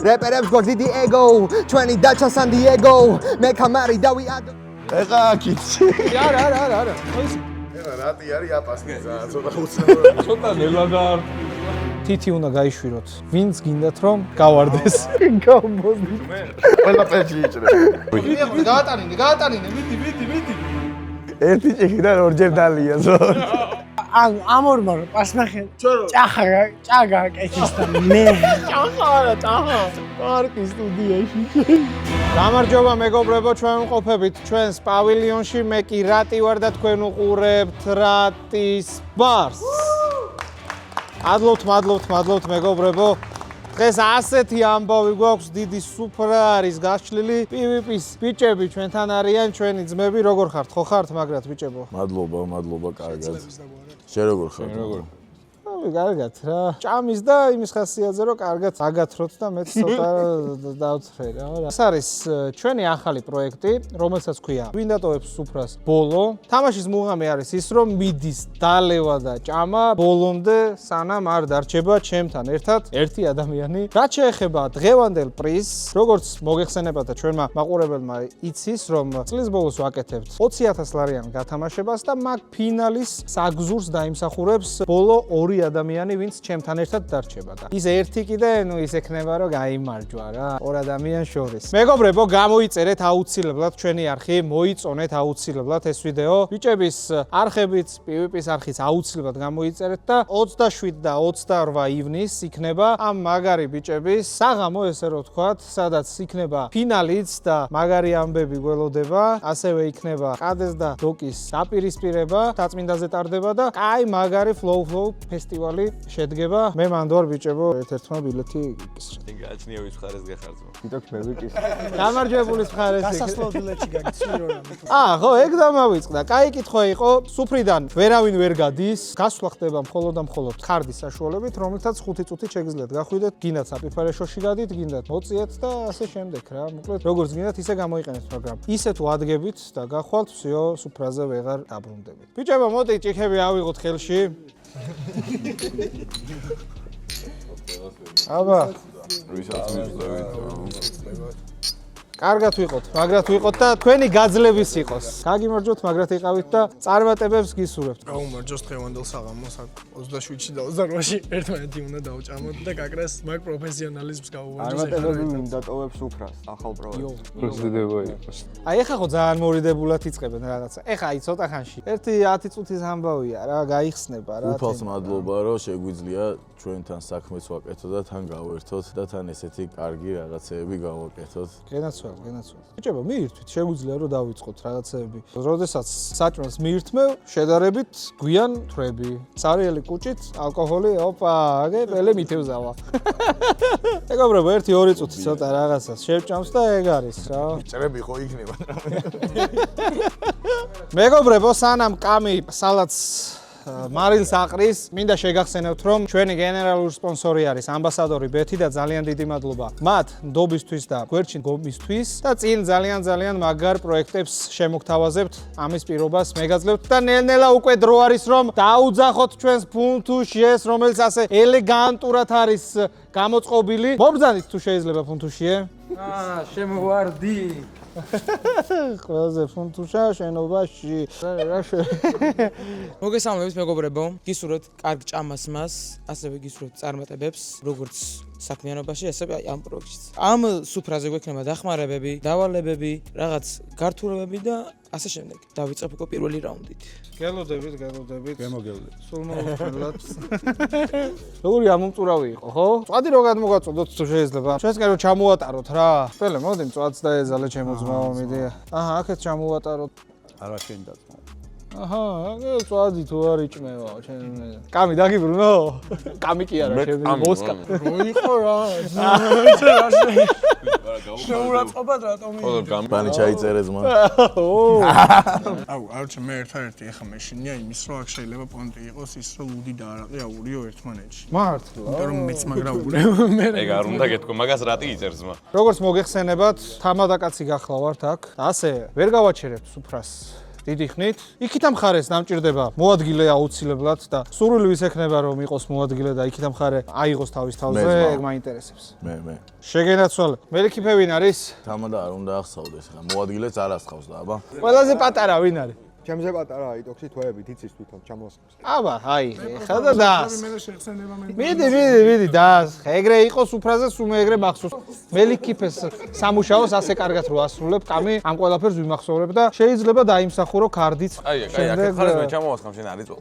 რეპერებს გვაქვს დიდი ეგო ჩვენი დაჩა სან დიეგო მე კამარი დავიადო ეხა კიცი არა რატი არის აპასკიზა ცოტა უცნაური ცოტა ნელა და თითი უნდა გაიშვიროთ ვინც გინდათ რომ გავარდეს გამბოზი ყველა პეჭი იჭრე გაატანინე მიდი ერთი ჭიქიდან ორჯერ დალია ზო ამორმარ პასმახე ჭაღა კეთისთან მე ჭაღა პარკის სტუდიაში გამარჯობა მეგობრებო ჩვენ ვყოფებით ჩვენს პავილიონში მე კი რატი ვარ და თქვენ უყურებთ რატის ბარს მადლობთ მეგობრებო დღეს ასეთი ამბავი გვაქვს დიდი სუფრა არის გაშლილი PvP-ს ბიჭები ჩვენთან არიან ჩვენი ძმები როგორ ხართ ხო ხართ მაგრად ბიჭებო მადლობა კარგად შენ როგორ ხარ კარგად რა ჭამის და იმის ხასიათზე რომ კარგად აგათროთ და მეც ცოტა დავცხრე რა ეს არის ჩვენი ახალი პროექტი რომელსაც ქვია ვინ დატოვებს სუფრას ბოლო თამაშის მუღამი არის ის რომ მიდის დალევა და ჭამა ბოლომდე სანამ არ დარჩება ჩემთან ერთად ერთი ადამიანი რაც შეეხება დღევანდელ პრიზს როგორც მოგეხსენებათ და ჩვენმა მაყურებელმა იცის რომ წლის ბოლოს ვაკეთებთ 20000 ლარიან გათამაშებას და მაგ ფინალის საგზურს დაიმსახურებს ბოლო ორი ადამიანი ვინც ჩემთან ერთად დარჩება და ის ერთი კიდე ნუ ის ექნება რომ გაიმარჯვა რა ორ ადამიანს შორის მეგობრებო გამოიწერეთ აუცილებლად ჩვენი არხი მოიწონეთ აუცილებლად ეს ვიდეო ბიჭების არხებით PvP-ს არხიც აუცილებლად გამოიწერეთ და 27 და 28 ივნისს იქნება ამ მაგარი ბიჭების საღამო ესე რომ ვთქვათ სადაც იქნება ფინალიც და მაგარი ამბები გველოდება ასევე იქნება ყადეს და დოკის საპირისპირება დაწმინდაზე ტარდება და კაი მაგარი flow ფესტივალი შედგება მე მანდ ვარ ბიჭებო ერთ-ერთმა ბილეთი იკისრა გააჩნია ვის მხარეს გეხარჯო კიდევ მე ვიკის გამარჯვებულის მხარეს გასასვლელ ბილეთში გაგცნირო რამე ხო ეგ დამავიწყდა კაი კითხვა იყო სუფრიდან ვერავინ ვერ გადის გასვლა ხდება მხოლოდ და მხოლოდ ქარდის საშუალებით რომელთაც 5 წუთით შეგიძლიათ გახვიდეთ გინდათ საპირფარეშოში გადით გინდათ მოწიეთ და ასე შემდეგ რა მოკლედ როგორც გინდათ ისე გამოიყენეთ მაგრამ ისე თუ ადგებით და გახვალთ всё სუფრაზე ვეღარ დაბრუნდებით ბიჭებო მოდი ჭიქები ავიღოთ ხელში აბა ვისაც მივწევით კარგად ვიყოთ მაგრად ვიყოთ და თქვენი გაძლების იყოს გაგიმარჯოთ მაგრად იყავით და წარმატებებს გისურვებთ გაუმარჯოს დღევანდელ საღამოს 27-ში და 28-ში ერთმანეთი უნდა დავჭამოთ და გაკრას მაგ პროფესიონალიზმს გავუმარჯოს წარმატებები მინდატოვებს უფრას ახალ პროექტს აი ეხა ხო ძალიან მორიდებულად იწყებენ რაღაცა ეხა აი ცოტა ხანში ერთი 10 წუთის ამბავია რა გაიხსნება რა უფალს მადლობა რომ შეგვიძლია ჩვენთან საქმეც ვაკეთოთ და თან გავერთოთ და თან ესეთი კარგი რაღაცეები გავაკეთოთ გენაცვალ ბიჭებო მიირთვით შეგვიძლია რომ დავიწყოთ რაღაცეები როდესაც საჭმელს მიირთმევ შედარებით გვიან თვრები ცარიელი კუჭით ალკოჰოლი ოპა აგე პელე მითევზავა მეგობრებო 1-2 წუთი ცოტა რაღაცას შევჭამს და ეგ არის რა ჭრები ხო იქნება მეგობრებო სანამ კამი სალაც მარილს აყრის მინდა შეგახსენებთ რომ ჩვენი გენერალური სპონსორი არის ამბასადორი ბეთი და ძალიან დიდი მადლობა მათ ნდობისთვის და გვერდში გომისთვის და წინ ძალიან მაგარ პროექტებს შემოგთავაზებთ ამის პირობას მეგაძლევთ და ნელ-ნელა უკვე დრო არის რომ დაუძახოთ ჩვენს ფუნთუშიეს რომელიც ასე ელეგანტურად არის გამოწყობილი მობრძანით თუ შეიძლება ფუნთუშიე შემოვარდი ყველაზე ფუნთუშა შენობაში მოგესალმებით მეგობრებო გისურვებთ კარგ ჭამას მას ასევე გისურვებთ წარმატებებს როგორც საქმიანობაში ასევე ამ პროექტშიც ამ სუფრაზე გვექნება დახმარებები დავალებები რაღაც გართულებები და ასე შემდეგ დავიწყებ უკვე პირველი რაუნდით გელოდებით გემოგევლით სულ მოუწოდოთ როგორი ამომწურავი იყო ხო წვადი რო გადმოგაწოდოთ თუ შეიძლება ჩვენსკენ რო ჩამოვატაროთ რა პელე მოდი მწვადს დაეზალე ჩემო ძმაო მიდი აჰა აქეთ ჩამოვატაროთ არა შენ დაწმა აჰა წვადი თუ არ იჭმევა ჩემ კამი დაგიბრუნო კამი კი არა ჩემი მოსკა იყო რა შეურაცხყოფად რატომ ბანი ჩაიწერე ძმა აუ არჩე მე ერთადერთი ეხა მეშინია იმის რომ აქ შეიძლება პონტი იყოს ის რომ ლუდი და არაყი აურიო ერთმანეთში მართლა იმიტომ რომ მეც მაგრა ურევ მე ეგ არ უნდა გეთქო მაგას რატი იწერს მა როგორც მოგეხსენებათ თამადაკაცი გახლავართ აქ ასე ვერ გავაჩერებთ სუფრას დიდი ხნით. იქით მხარეს დამჭირდება მოადგილე აუცილებლად და სურვილი ვის ექნება რომ იყოს მოადგილე და იქით მხარე აიღოს თავის თავზე, ეგ მაინტერესებს. მე. შეგენაცვალე. მელიქიფე ვინ არის? თამადა არ უნდა ახსოვდეს რა. მოადგილეც არ ასხავს და აბა. ყველაზე პატარა ვინ არის? ჩემზე პატარა იტოქსი თვეებით იცის თვითონ ჩამოსხავს. აბა, აი, ხედა დას. მე შეხსენება მე. მიდი დას. ეგრე იყოს უფრაზე, სულ ეგრე მახსოვს. მელიქიფეს სამუშაოს ასე კარგად რო ასრულებ, კამი ამ ყველაფერს ვიმახსოვრებ და შეიძლება დაიმსახურო კარდიც. აი, აქ ხარ მე ჩამოვასხამ შენ არის წო.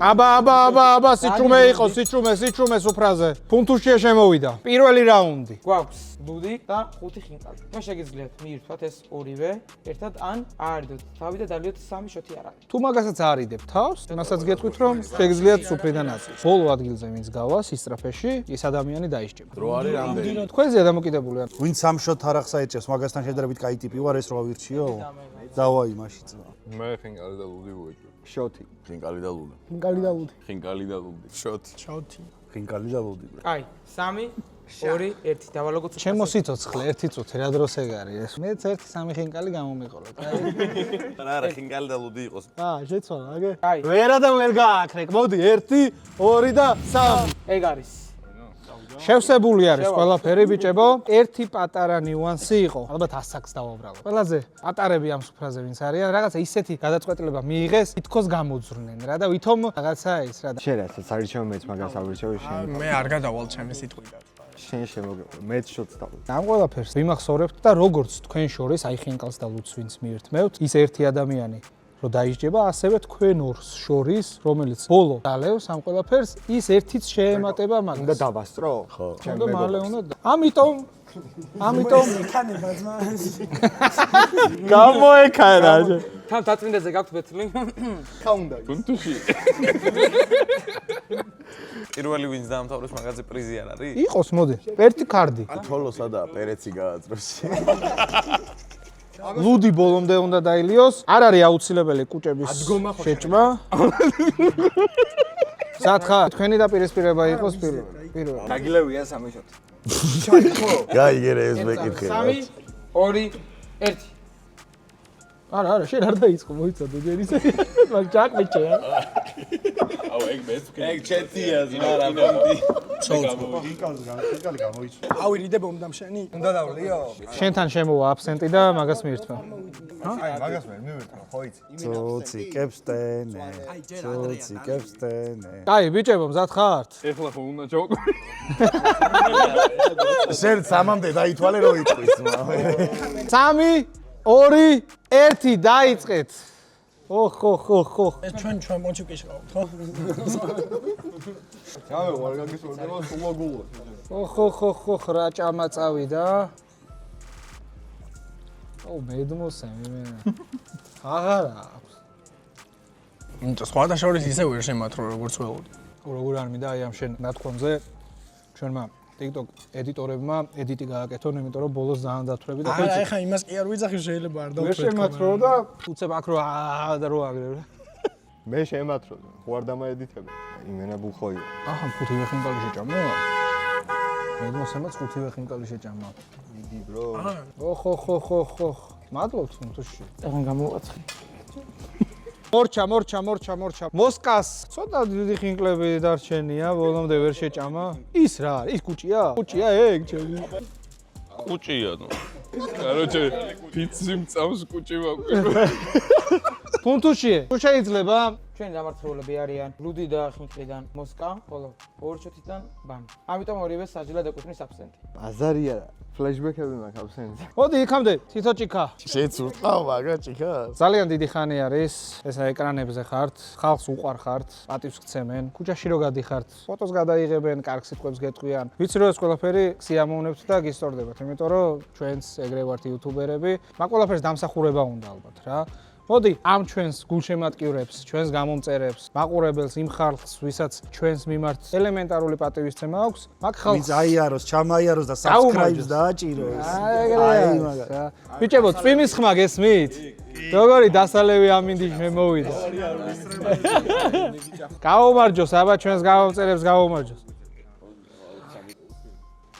აბა, სიჩუმე იყო, სიჩუმე სუფრაზე. ფუნთუშია შემოვიდა. პირველი რაუნდი. გვაქვს ლუდი და 5 ხინკალი. მე შეგიძლიათ მიირთვათ ეს ორივე ერთად ან აარიდოთ თავი და დალიოთ 3 შოთი არ არის. თუ მაგასაც არიდებ თავს, მასაც გეტყვით რომ შეგიძლიათ სუფრიდან აწვის. ბოლო ადგილზე ვინც გავა სისტრაფეში, ის ადამიანი დაისჭება. დრო არის რამდენი? თქვენზეა დამოკიდებული. ვინ სამშოთ არახს აეჭებს მაგასთან შედარებით კაი ტიპი ვარ ეს რა ვირჩიო? დავაი მაშინ წვა. მე ხინკალი და ლუდი ვუეჭვ. შოთი. ხინკალი და ლუდი. ხინკალი და ლუდი. ხინკალი და ლუდი. შოთი. ხინკალი და ლუდი. აი, 3 2 1 დავალოგოთ. ჩემო სიცოცხლე ერთი წუთი რა დროს ეგ არის? მეც 1-3 ხინკალი გამომიყოლეთ. არა, ხინკალი და ლუდი იყოს. შეცვალა, აგე. აი. ვერა და ვერ გააქრეკ. მოდი 1 2 და 3. ეგ არის. შევსებული არის ყველაფერი ბიჭებო. ერთი პატარა ნიუანსი იყო. ალბათ ასაკს დავაბრალო. ყველაზე პატარები ამ სუფრაზე ვინც არიან, რაღაცა ისეთი გადაწყვეტილება მიიღეს, თითქოს გამოძვრნენ რა და ვითომ რაღაცა ის რა და შენ რასაც არიჩევ მეც მაგას ავირჩევ შენ. მე არ გადავალ ჩემი სიტყვიდან. შენ მეც შოთს დავ. ამ ყველაფერს ვიმახსოვრებთ და როგორც თქვენ შორის აი ხინკალს და ლუც ვინც მიერთმევთ, ის ერთი ადამიანი რო დაიჯდება, ასევე თქვენ ორს შორის, რომელიც ბოლო დალევს ამ ყველაფერს, ის ერთიც შეემატება მაგას. უნდა დავასწრო? ხო. უნდა მალე უნდა. ამიტომ იქანება ძმა. გამოეკარა. თან დაწმინდაზე გაქვთ ბეთლი? ფუნთუში. პირველი ვინც დაამთავრებს მაგაზე პრიზი არ არის? იყოს, მოდი. ერთი კარდი. თოლოსა და პერეცი გააწროს. ლუდი ბოლომდე უნდა დაილიოს. არ არის აუცილებელი კუჭების შეჭმა. სათხა, თქვენი დაპირისპირება იყოს პირველი. დაგილევია 3 შოთი. გაიგერე ეს მეკითხე. 3 2 1 არა, შენ არ დაიწყო, მოიცადე ჯერ ისე. მაგ ჯაკმეჭია. აუ ეგ მეც ეგ ჩეტია ზმა რა მომდი. ხინკალი გამოიწვა. ავი რიდება უნდა შენი? უნდა დავლიო? შენთან შემოვა აბსენტი და მაგას მიირთვა. აი მაგას მე მივერტყო ხო იცი? ცოცი კებსტენე. ცოცი კებსტენე. აი, ბიჭებო, მზად ხართ? ეხლა ხო უნდა ჩავკო. შენ სამამდე დაითვალე რო იტყვის მა. 3 2 1 დაიწყეთ. ხო. ეს ჩვენ პონჩუკის გავთ, ხო? ჩავე ვარ გაგისურვება სულა გულა. ხო, რა ჭამა წავიდა. მედმოსემი მე. აღარა აქვს. სხვა შორის ისე ვერ შემათრო როგორც ველოდი. როგორ არ მინდა აი ამ შენ ნათქვამზე ჩვენმა TikTok ედიტორებმა ედიტი გააკეთონ, იმიტომ რომ ბოლოს ძალიან დათვრები და არა, ეხა იმას კი არ ვიძახი, შეიძლება არ დავთქვი. ვერ შემათრო და უცებ აქ რო და რო აგრევ რა. მე შემათრო. ხო არ დამაედიტები. იმენა ბუხოია. აჰა, 5 ხინკალი შეჭამა. მედმოსემაც 5 ხინკალი შეჭამა. იგი ბრო. ხო. მადლობთ თუში. ეგან გამოვაცხი. მორჩა. მოსკას ცოტა დიდი ხინკლები დარჩენია, ბოლომდე ვერ შეჭამა. ის რა არის? ის კუჭია? კუჭია ეგ ჩემი. კუჭია ნუ. კაროჩე ფიცი მწავს კუჭი მაქვს. ფუნთუშიე, თუ შეიძლება ჩვენი დამარცხებულები არიან ლუდი და ხინკლიდან მოსკა, ხოლო ორი შოთიდან ბანი. ამიტომ ორივე საჯლად ეკუთვნის აბსენტი. აზარია რა. ფლეშბექები მაქვს აბსენტზე. მოდი იქამდე, თითო ჭიქა. შეცურტყავ მაგა ჭიქა. ძალიან დიდი ხანი არის, ესა ეკრანებზე ხართ, ხალხს უყვარხართ, პატივს გცემენ, ქუჩაში რო გადიხართ, ფოტოს გადაიღებენ, კარგ სიტყვებს გეტყვიან. ვიცი რომ ეს ყველაფერი სიამოვნებთ და გისტორდებათ, იმიტომ რომ ჩვენც ეგრე ვართ იუთუბერები, მაგ ყველაფერს დამსახურება უნდა ალბათ რა. მოდი ამ ჩვენს გულშემატკივრებს, ჩვენს გამომწერებს, მაყურებელს, იმ ხალხს, ვისაც ჩვენს მიმართ ელემენტარული პატივისცემა აქვს, მაგ ხალხს ვინც აიაროს, ჩამაიაროს და subscribe-ს დააჭიროს. აი მაგა. ბიჭებო, წვიმის ხმა გესმით? როგორი დასალევი ამინდი შემოვიდა. გაუმარჯოს, აბა ჩვენს გამომწერებს გაუმარჯოს.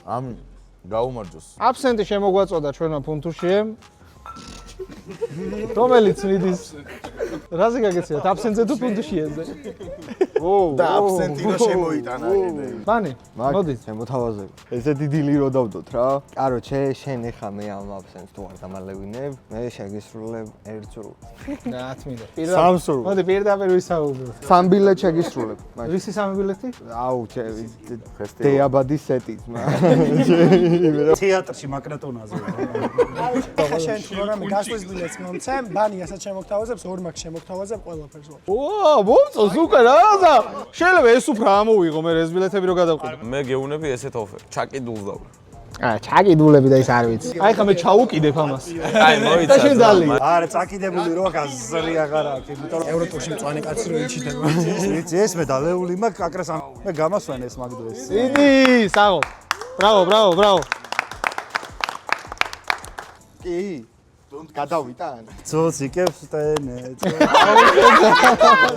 ამინ გაუმარჯოს. აბსენტი შემოგვაწოდა ჩვენმა ფუნთუშიემ. რომელიც მიდის რაზე გაგეცილოთ აბსენტზე თუ პუნქტშიაზე და აბსენტი რო შემოიტანა კიდე. ბანი მოდით შემოთავაზებ. ესე დიდი ლი რო დავდოთ რა. კაროჩე, შენ ეხა მე ამ აბსენტს თუ არ დამალევინებ, მე შეგისრულებ 1 წრუ. რა თმინდა. Სამ სრულ. მოდი პირდაპირ ვისაუბროთ. 3 ბილეთ შეგისრულებ. ვისი 3 ბილეთი? აუ, დეაბადის სეტით, თეატრში მაკრატონაზე. ახლა შენ თუ რამე გასვლის ბილეთს მომცემ, ბანი ასაც შემოგთავაზებს, ორ მაგ შემოგთავაზებ ყველაფერს. ვა, მომწონს უკვე რა და შეიძლება ეს უფრო ამოვიღო მე ეს ბილეთები რო გადავყიდო. მე გეუნები ესეთ ოფერ. ჩაკიდულს და. ჩაკიდულები და ის არ ვიცი. აი ხა მე ჩაუკიდებ ამას. აი მოიცა. და შენ დალი. არა, წაკიდებული რო გაზრი აღარ აქვს, იმიტომ რომ ევროტურში მწვანე კაცი რო იჩიტება. ვიცი ეს მე დალეული მაქვს აკრას მე გამასვენ ეს მაგდრეს. იდი, საღო. ბრავო. კი. გადავიტან. ძოციკებს ტენე.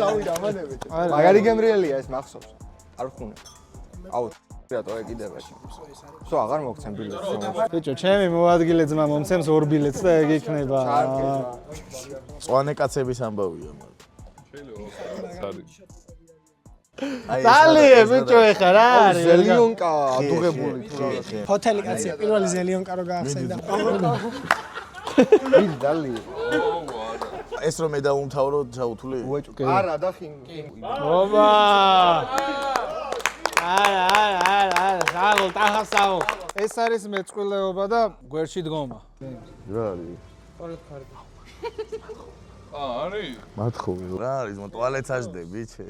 დავიდა მანები. მაგარი გემრიელია ეს მახსოვს. არ ხუნე. აუ, რატო ეკიდებაში. სო აღარ მოგცემ ბილეთს. ბიჭო, ჩემი მოადგილე ძმა მომცემს 2 ბილეთს და ეგ იქნება. წვანე კაცების ამბავია მაგრამ. დალი, ბიჭო, ეხა რა არის? ზელიონკა ადუღებული თუ რა. ჰოთელი კაცია, პირველი ზელიონკა რო გაახსენდა. ის დალი. ეს რომ მე დაუმთავრო ჩაუთვლი? არა და ხინ. ოპა! არა, საღო. ეს არის მეწყვილეობა და გვერდში დგომა. რა არის? არის? მათხოვი რა არის? მო ტუალეტს აждე ბიჭე.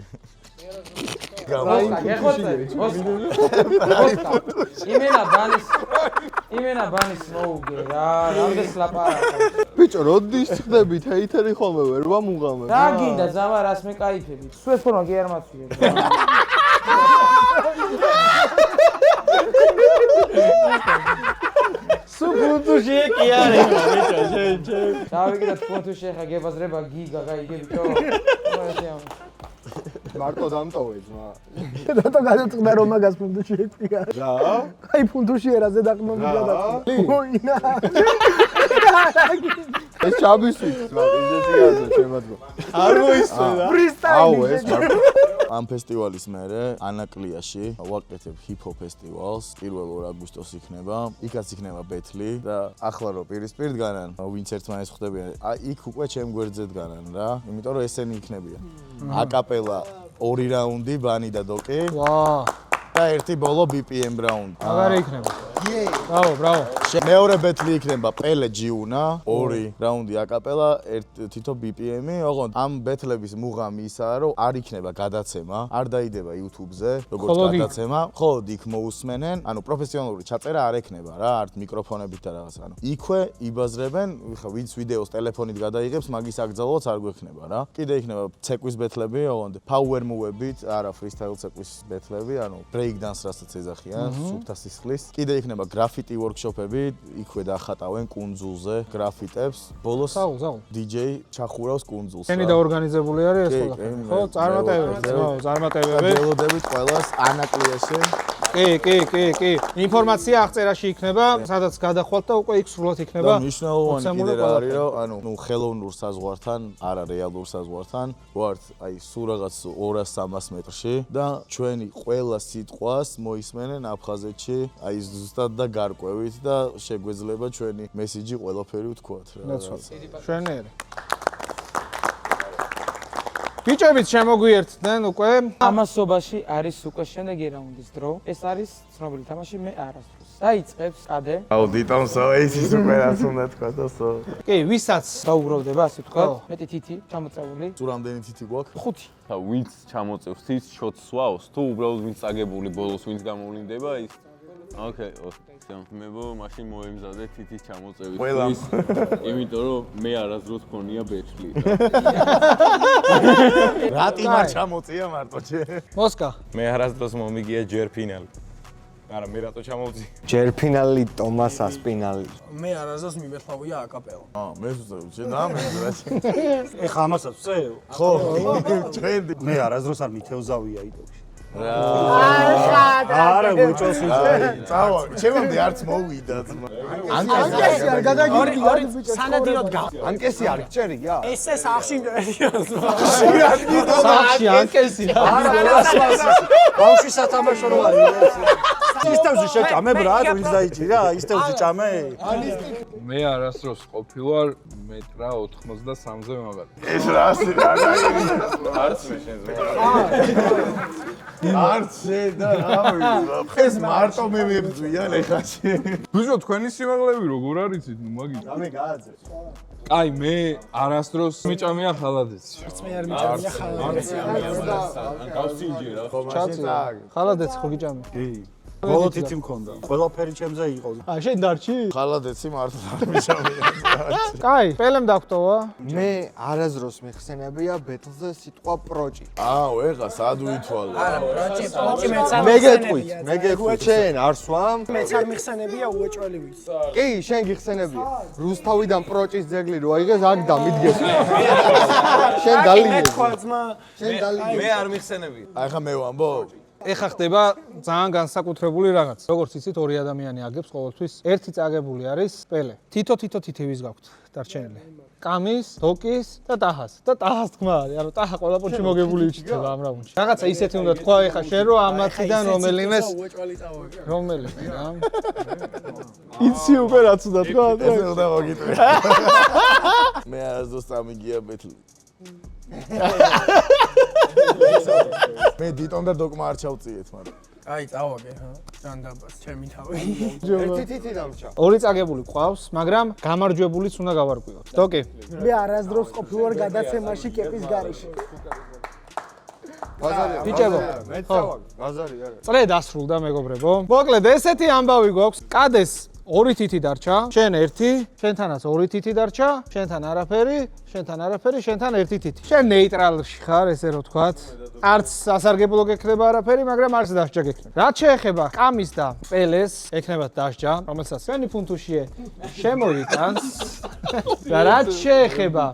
იმენა ბანის მოუგე რა, რამდენს ლაპარაკობ. ბიჭო, როდის ხდებით? ჰეითერი ხოლმე ვერ ვამუღამებ. რა გინდა ზამა რას მეკაიფები? სულ ფორმა კი არ მაცვიე. სუპუნტუში კი არის, ბიჭო, შენ. დავიგეთ ფონტუში ხა გებაზრება გიგა, გაიგე ბიჭო. მარტო დამტოვე ძმა. რატო გადაწყდა რომ მაგას ფუნდუში ეწია? რა? აი ფუნდუში ერაზე დაყმობი გადაწყდა. მოინა. ეს ჩაბისვით ძმა, ისეთი შემოდგა. არ მოისწრა. აუ, ეს მარტო ამ ფესტივალის მერე ანაკლიაში ვაკეთებ ჰიპ-ჰოპ ფესტივალს. 1 აგვისტოს იქნება. იქაც იქნება ბეთლი და ახლა რო პირისპირ დგანან, ვინც ერთმანეთს ხვდებიან, იქ უკვე ჩემ გვერდზე დგანან რა. იმიტომ რომ ესენი იქნებიან. აკაპელა 2 რაუნდი ბანი და დოკი. ვა, და ერთი ბოლო BPM რაუნდი. აღარ იქნება. ბრავო. მეორე ბეთლი იქნება პელე ჯიუნა, 2 რაუნდი აკაპელა, თითო BPM-ი. ოღონდ ამ ბეთლების მუღამი ისაა, რომ არ იქნება გადაცემა, არ დაიდება YouTube-ზე, როგორც გადაცემა, ხოლოდ იქ მოусმენენ, ანუ პროფესიონალური ჩაწერა არ ექნება რა, არც მიკროფონებით და რაღაც, ანუ იქვე იბაზრებენ, ხა ვინც ვიდეოს ტელეფონით გადაიღებს, მაგის აკრძალვაც არ გვექნება რა. კიდე იქნება ცეკვის ბეთლები, ოღონდ power move-ებით, არა freestyle ცეკვის ბეთლები, ანუ break dance რასაც ეძახიან, სუფთა სისხლის. კიდე იქნება გრაფიტი workshop-ები, იქვე დახატავენ კუნძულზე გრაფიტებს. ბოლოს DJ ჩახურავს კუნძულს. შენი დაორგანიზებული არის ეს ყველაფერი? ხო, წარმატებები. ველოდებით ყველას ანაკლიაში. კი. ინფორმაცია აღწერაში იქნება, სადაც გადახვალთ და უკვე იქ სრულად იქნება. და მნიშვნელოვანი კიდე რა არის, რომ ანუ ხელოვნურ საზღვართან, არა რეალურ საზღვართან, ვართ აი სულ რაღაც 200-300 მეტრში და ჩვენი ყველა სიტყვას მოისმენენ აფხაზეთში, აი ზუსტად და გარკვევით და შეგვეძლება ჩვენი მესიჯი ყველაფერი ვთქვათ რა. შვენიერი. ბიჭებიც შემოგვიერთდნენ უკვე. ამასობაში არის უკვე შემდეგი რაუნდის დრო. ეს არის ცნობილი თამაში მე არასდროს. დაიწყებს კადე. აუდიტონსო ის უკვე რაც უნდა თქვა და სო. კი, ვისაც დაუგროვდება ასე თქვა. მეტი თითი ჩამოწეული. თუ რამდენი თითი გვაქვს? 5. და ვინც ჩამოწევს ის შოტს სვავს თუ უბრალოდ ვინც აგებული ბოლოს ვინც გამოვლინდება ის ოკეი მებო მაშინ მოემზადე თითის ჩამოწევის ყველამ იმიტომ რომ მე არასდროს მქონია ბეთლი რატი მარ ჩამოწია მარტო ჩე მოსკა მე არასდროს მომიგია ჯერ ფინალი არა მე რატო ჩამოვწი ჯერ ფინალი ტომასას ფინალი მე არასდროს მიმეფავია აკაპელა მე ვწევ შე და მე ეხა ამასაც ვწევ ხო ჩვენდი მე არასდროს არ მითევზავია იდეში არა გუჭოს წავა, ჩემამდე არც მოვიდა ძმა. ანკესი არ გადაგიდი ორი სანადიროდ გა ანკესი არ გჭერია? ესე სახში სახში ანკესი ბავშვი სათამაშო რო არის სისტემში შეჭამე ბრატ ვინც დაიჭირა სისტემში ჭამე მე არასდროს ყოფილვარ მეტრა 93-ზე მაგარი. ეს რას არც მე შენზე. არც და რავი. ეს მარტო მე მებძვიან ეხაში. ბიჭო თქვენი სიმაღლეები როგორ არიცით ნუ მაგით? ამე გააძებს. აი მე არასდროს მიჭამია ხალადეცი. მე არ მიჭამია ხალხი გავსინჯერა. ჩაწი ხალადეც ხო გიჭამე კი ბოლო თითი მქონდა ყველაფერი ჩემზე იყო შენ დარჩი ხალადეცი მართლა არ მიშავია. კაი პელემ დაგტოვა მე არაზროს მიხსენებია ბეთლზე სიტყვა პროჭი. ეხა სად ვითვალე? პროჭი მე გეტყვით, შენ არ სვამ? მეც არ მიხსენებია უეჭველი ვის. კი, შენ გიხსენებია. რუსთავიდან პროჭის ძეგლი რო აიღეს, აქ დამიდგეს. შენ დალიე. შენ დალიე. მე არ მიხსენებია. აი ხა მე ვამბობ. ეხა ხდება ძალიან განსაკუთრებული რაღაც. როგორც იცით, ორი ადამიანი აგებს ყოველთვის. ერთი წაგებული არის პელე. თითო თითივის გაქვთ დარჩენილი. კამის, დოკის და ტაჰას. და ტაჰას თქმა არის, ანუ ტაჰა ყველა პონჩი მოგებული იჩდება ამ რაუნდში. რაღაცა ისეთი უნდა თქვა ეხა შენ რომ ამათიდან რომელიმეს რომელიმე რა. იცი უკვე რაც უნდა თქვა. ესე უნდა მოგიტყვი. მე არასდროს წამიგია ბეთლი. მე დიტონ და დოკმა არ ჩავწიეთ, მაგრამ აი წავაგე, ჰა, ჯანდაბას, ჩემი თავი. ერთი თითი დამჭა. ორი წაგებული ყავს, მაგრამ გამარჯვებულიც უნდა გავარკვიოთ. დოკი. მე არასდროს ყოფილვარ გადაცემაში კეპის გარეშე. ბიჭებო, მე წავაგე, ბაზარი არა. წრე დასრულდა მეგობრებო. მოკლედ ესეთი ამბავი გვაქვს. კადეს ორი თითი დარჩა, შენ ერთი, შენთანაც ორი თითი დარჩა, შენთან არაფერი, შენთან ერთი თითი. შენ ნეიტრალში ხარ, ესე რომ ვთქვათ. არც სასარგებლო გექნება არაფერი, მაგრამ არც დასჯა გექნება. რაც შეეხება კამის და პელეს, ექნებათ დასჯა, რომელსაც ჩვენი ფუნთუშიე შემოვიტანს. და რაც შეეხება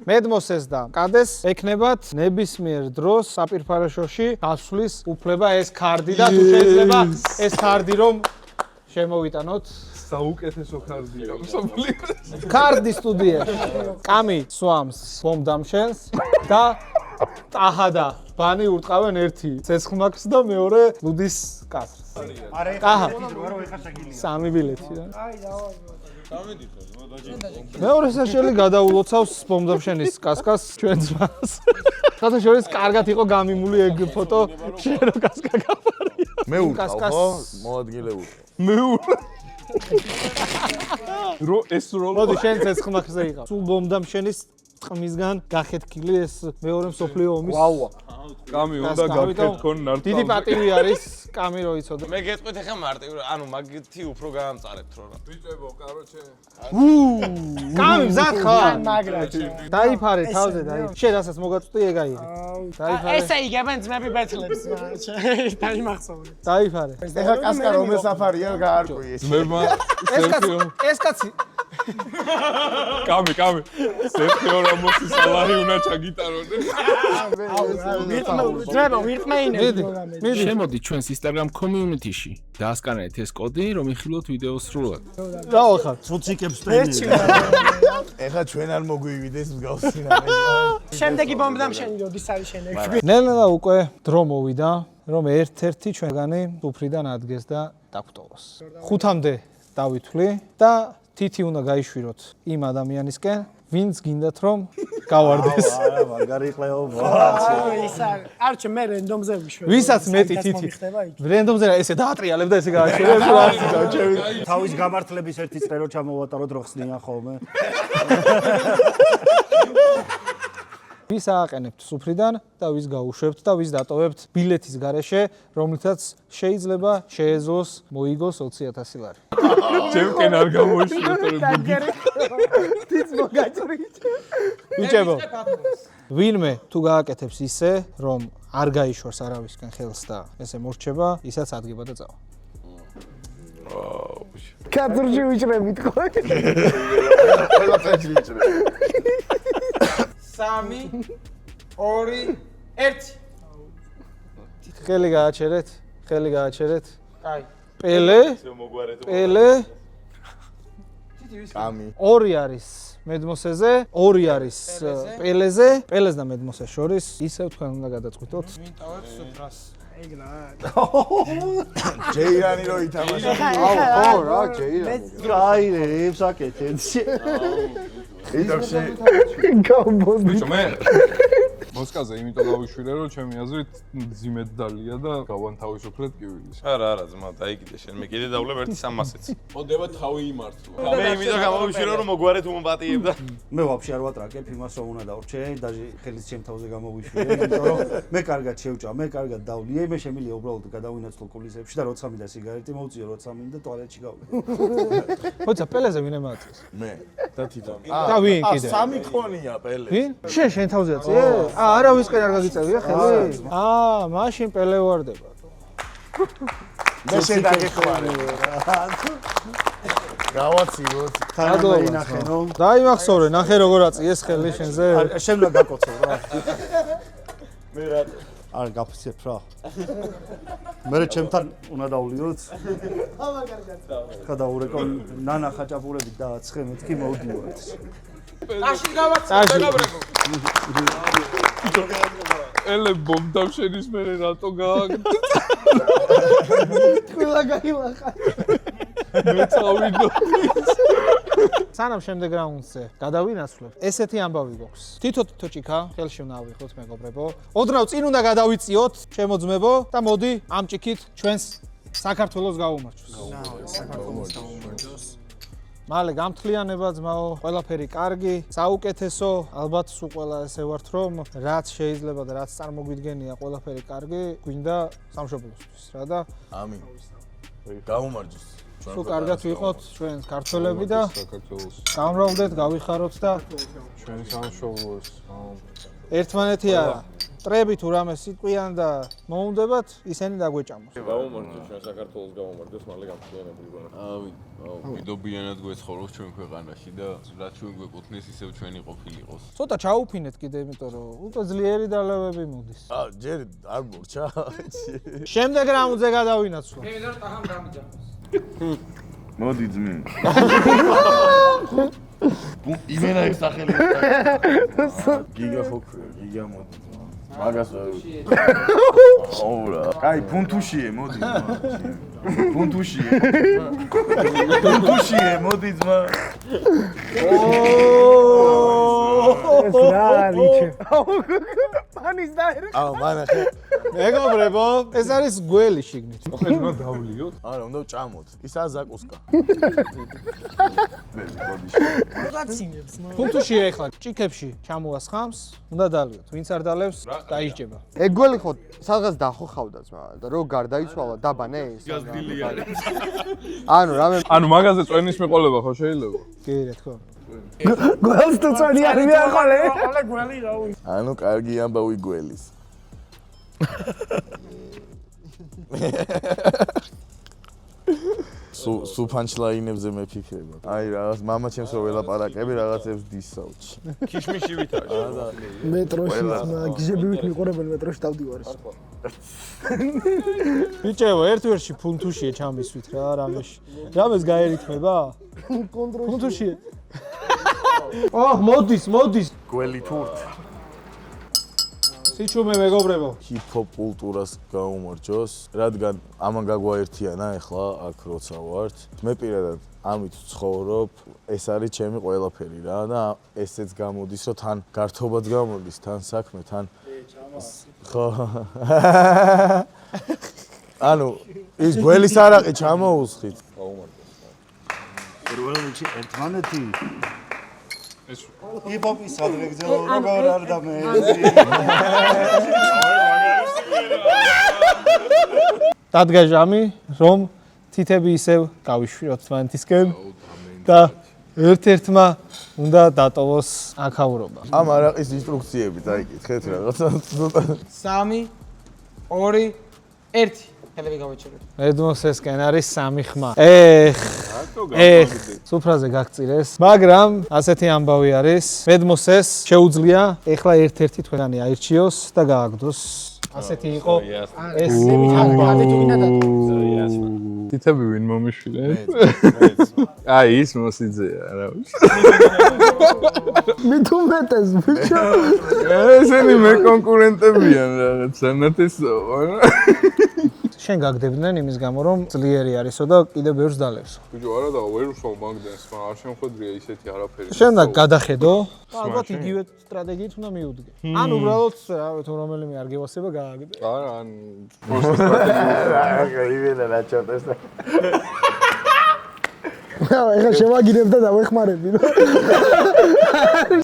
მედმოსეს და კადეს, ექნებათ ნებისმიერ დროს საპირფარეშოში გასვლის უფლება ეს კარდი და თუ შეიძლება ეს კარდი რომ შემოვიტანოთ საუკეთესო კარდია მსოფლიოს. კარდი სტუდიაში. კამი სვამს ბომბდამშენს და ტაჰა და ბანი ურტყავენ ერთი ცეცხლმაქს და მეორე ლუდის კასრს. ტაჰა. სამი ბილეთი რა. მეორე საშელი გადაულოცავს ბომბდამშენის კასკას ჩვენ ძმას. ხათა შორის კარგად იყო გამიმული ეგ ფოტო შენ რო კასკა გაფარია. მე ურყავ ხო? მოადგილებული. მე რო ეს რო მოდი შენ ცეცხლმაქზე იყავ. სულ ბომბდამშენის წყმისგან გახეთქილი ეს მეორე მსოფლიო ომის ვაუა. კამი უნდა გაქეთქონ ნარტავ. დიდი პატივი არის კამი რო იცოდე. მე გეტყვით ახლა მარტივ, ანუ მაგითი უფრო გაამწარებთ რო რა. ბიჭებო, კაროჩე. კამი მზად ხარ? მაგრად. დაიფარე თავზე დაიფარე. შენ რასაც მოგაწვდი ეგ აიღე. დაიფარე. ესე იგებენ ძმები ბეთლებს. დაიმახსოვრე. დაიფარე. ეხა კასკა რომელ საფარია გაარკვი ეს. მემა ეს კაცი კამი სერხიო რამოსის სალარი უნდა ჩაგიტარონ. ძმებო, ვირტმეინები. შემოდი ჩვენს Instagram community-ში. დაასკანეთ ეს კოდი, რომ იხილოთ ვიდეოს სრულად. რა ხარ? ცუციკებს ტენი. ეხა ჩვენ არ მოგვივიდეს მსგავსი რამე. შემდეგი ბომბდამშენი როდის არის შენ ეგ? ნელა უკვე დრო მოვიდა, რომ ერთ-ერთი ჩვენგანი უფრიდან ადგეს და დაგვტოვოს. 5-მდე დავითვლი და თითი უნდა გაიშვიროთ იმ ადამიანისკენ, ვინც გინდათ რომ გავარდეს. არა, მაგარი ყლეობა. ის არ ჩემ მე რენდომზე ვიშვე. ვისაც მეტი თითი. რენდომზე ესე დაატრიალებ და ესე გააჩერებ რა გავჩევი. თავის გამართლების ერთი წერო ჩამოვატაროთ რო ხსნიან ხოლმე. ვის ააყენებთ სუფრიდან და ვის გაუშვებთ და ვის დატოვებთ ბილეთის გარეშე, რომლითაც შეიძლება შეეძლოს მოიგოს 20,000 ლარი. ჩემკენ არ გამოიშვიეთ ბუგი. თიც მოგაწრით. ბიჭებო, ვინმე თუ გააკეთებს ისე, რომ არ გაიშვარს არავისკენ ხელს და ესე მორჩება, ისაც ადგება და წავა. კაცურში ვიჭრებით ხო? ყველა წელი ვიჭრებ. 3 2 1 ხელი გააჩერეთ. აი. პელე. კამი. 2 არის მედმოსეზე, 2 არის პელეზე. პელეს და მედმოსეს შორის ისევ თქვენ უნდა გადაწყვიტოთ. ვინტავებს სუფრას. ჯეირანი რო ითამაშა. ხო რა, ჯეირანი. კაი რე, ებსაკეთეთ. იდავში. ბიჭო მე მოსკაზე იმიტომ გავიშვირე რომ ჩემი აზრით ძიმედ დალია და გავანთავისუფლეთ კივილის. არა, ძმა, დაიგიდე შენ. მე კიდე დავვლებ 1-300-იც. მოდება თავი იმართო. მე იმიტომ გამოვიშვირო რომ მოგვარეთ უმბატიებდა. მე ვაფშე არ ვატრაკებ იმას რომ უნდა დავრჩე, დაჟე ხელის ჩემ თავზე გამოვიშვიე, იმიტომ რომ მე კარგად შევჭა, მე კარგად დავლიე, მე შემიძლია უბრალოდ გადავინაცვლო კულისებში და როცა მინდა სიგარეტი მოვწიო, როცა მინდა ტუალეტში გავიდე. ხოცა პელეზე ვინ ემატებს? მე და თვითონ. და ვინ კიდე? სამი ქონია პელე. ვინ? შენ თავზე აწიე? არავისკენ არ გაგიწევია ხელი? მაშინ პელე ვარდება. მე შენ დაგეხმარე. გავაცილოთ. თანამა ინახენო. დაიმახსოვრე, ნახე როგორ აწიეს ხელი შენზე. შენ უნდა გაკოცო რა. მე რა არ გაფიცებ რა. მე ჩემთან უნდა დავლიოთ. გადაურეკო ნანა ხაჭაპურებით და ცხე მეთქი მოვდივართ. ტაში გავაცე გაბრეკო. ელე ბომდავშენის მე რატო გააგდ? ყველა გაილახა. მე წავიდო. სანამ შემდეგ რაუნდზე გადავინაცვლებ, ესეთი ამბავი გვაქვს. თითო ჭიქა ხელში უნდა ავიღოთ მეგობრებო. ოდნავ წინ უნდა გადავიწიოთ, შემოძმებო და მოდი ამ ჭიქით ჩვენს საქართველოს გავუმარჯოს. მალე გამთლიანება ძმაო, ყველაფერი კარგი, საუკეთესო, ალბათ სულ ყველა ესე ვართ რომ რაც შეიძლება და რაც წარმოგვიდგენია, ყველაფერი კარგი, გვინდა სამშობლოსთვის რა და ამინ. გავუმარჯოს. სულ კარგად ვიყოთ ჩვენ ქართველები და გამრავლდეთ, გავიხაროთ და ჩვენ სამშობლოს. ერთმანეთი არა. ტრები თუ რამე სიტყვიან და მოუნდებათ, ისინი დაგვეჭამოს. გავუმარჯოს ჩვენ საქართველოს გავუმარჯოს, მალე გამთლიანებული ვარ. მიდობიანად გვეცხოვროს ჩვენ ქვეყანაში და რაც ჩვენ გვეკუთვნის, ისევ ჩვენი ყოფილიყოს. ცოტა ჩაუფინეთ კიდე, იმიტომ რომ უკვე ძლიერი დალევები მოდის. ჯერ არ მორჩა. შემდეგ რაუნდზე გადავინაცვლო. მე ვიდრე ტახამ გამიჯახოს. მოდი ძმე. იმენა ეს სახელი. გიგა ხოქრია, გიგა მოდი. მაგას ოურა. კაი, ფუნთუშიე, მოდი ძმა. ფუნთუშიე. ფუნთუშიე, მოდი ძმა. ეს რა რიჩე. პანის დაერე. მანახე. მეგობრებო, ეს არის გველი შიგნით. ხელი უნდა დავლიოთ? არა, უნდა ვჭამოთ. ისაა ზაკუსკა. ფუნთუში ეხლა ჭიქებში ჩამოასხამს, უნდა დალიოთ. ვინც არ დალევს, დაიჭება. ეგ გველი ხო სადღაც დახოხავდა ძმა და რო გარდაიცვალა დაბანე ეს. ანუ რამე ანუ მაგაზე წვენის მეყოლება ხო შეიძლება? კი, რა თქმა უნდა. გველს თუ წონი არ მიაყოლე. ყოლე გველი რა უი. ანუ კარგი ამბავი გველის. სუ პანჩლაინებზე მეფიქრება. აი რაღაც მამა ჩემს რო ველაპარაკები რაღაცებს დისაუჩი. ქიშმიში ვითაში. მეტროში მაგიჟებივით მიყურებენ მეტროში დავდივარ. ბიჭებო, ერთ ვერში ფუნთუშია ჩამისვით რა, რამეს გაერითმება? ფუნთუში. მოდის. გველი თურთ. სიჩუმე მეგობრებო. ჰიპ-ჰოპ კულტურას გაუმარჯოს, რადგან ამან გაგვაერთიანა ახლა აქ როცა ვართ. მე პირადად ამით ვცხოვრობ, ეს არის ჩემი ყველაფერი რა და ესეც გამოდის, რომ თან გართობაც გამოდის, თან საქმე, თან ხო. ანუ ის გველის არაყი ჩამოუსხით. გაუმარჯოს. პირველში ერთმანეთი ჰიპ-ჰოპის ადრეგზელო როგორ არ დამეცი. დადგა ჟამი, რომ თითები ისევ გავიშვიროთ თვანთისკენ და ერთ-ერთმა უნდა დატოვოს აქაურობა. ამ არაყის ინსტრუქციები დაიკითხეთ რაღაცა. 3 2 1 ხელები გავეჭერეთ. მედმოსესკენ არის 3 ხმა. სუფრაზე გაგწირეს, მაგრამ ასეთი ამბავი არის. მედმოსეს შეუძლია ეხლა ერთ-ერთი თქვენი აირჩიოს და გააგდოს ასეთი იყო ეს კადე თუ გინდა დადო. თითები ვინ მომიშვიდე? აი ის მოსიძეა რა ვიცი. მე თუ მეტეს ბიჭო. ესენი მე კონკურენტებიან რაღაც ანათესო. შენ გაგდებდნენ იმის გამო რომ ძლიერი არისო და კიდევ ბევრს დალევსო. ბიჭო არა და ვერ უსვამ მაგდენს, მაგრამ არ შემოხვედრია ისეთი არაფერი. შენ და გადახედო? ალბათ იგივე სტრატეგიით უნდა მიუდგე. ან უბრალოდ რა თუ რომელიმე არ გევასება გააგდე. არა, ან პროსტო სტრატეგია. ივენა რა ჩოტეს. ეხლა შევაგირებ და დავეხმარები რა.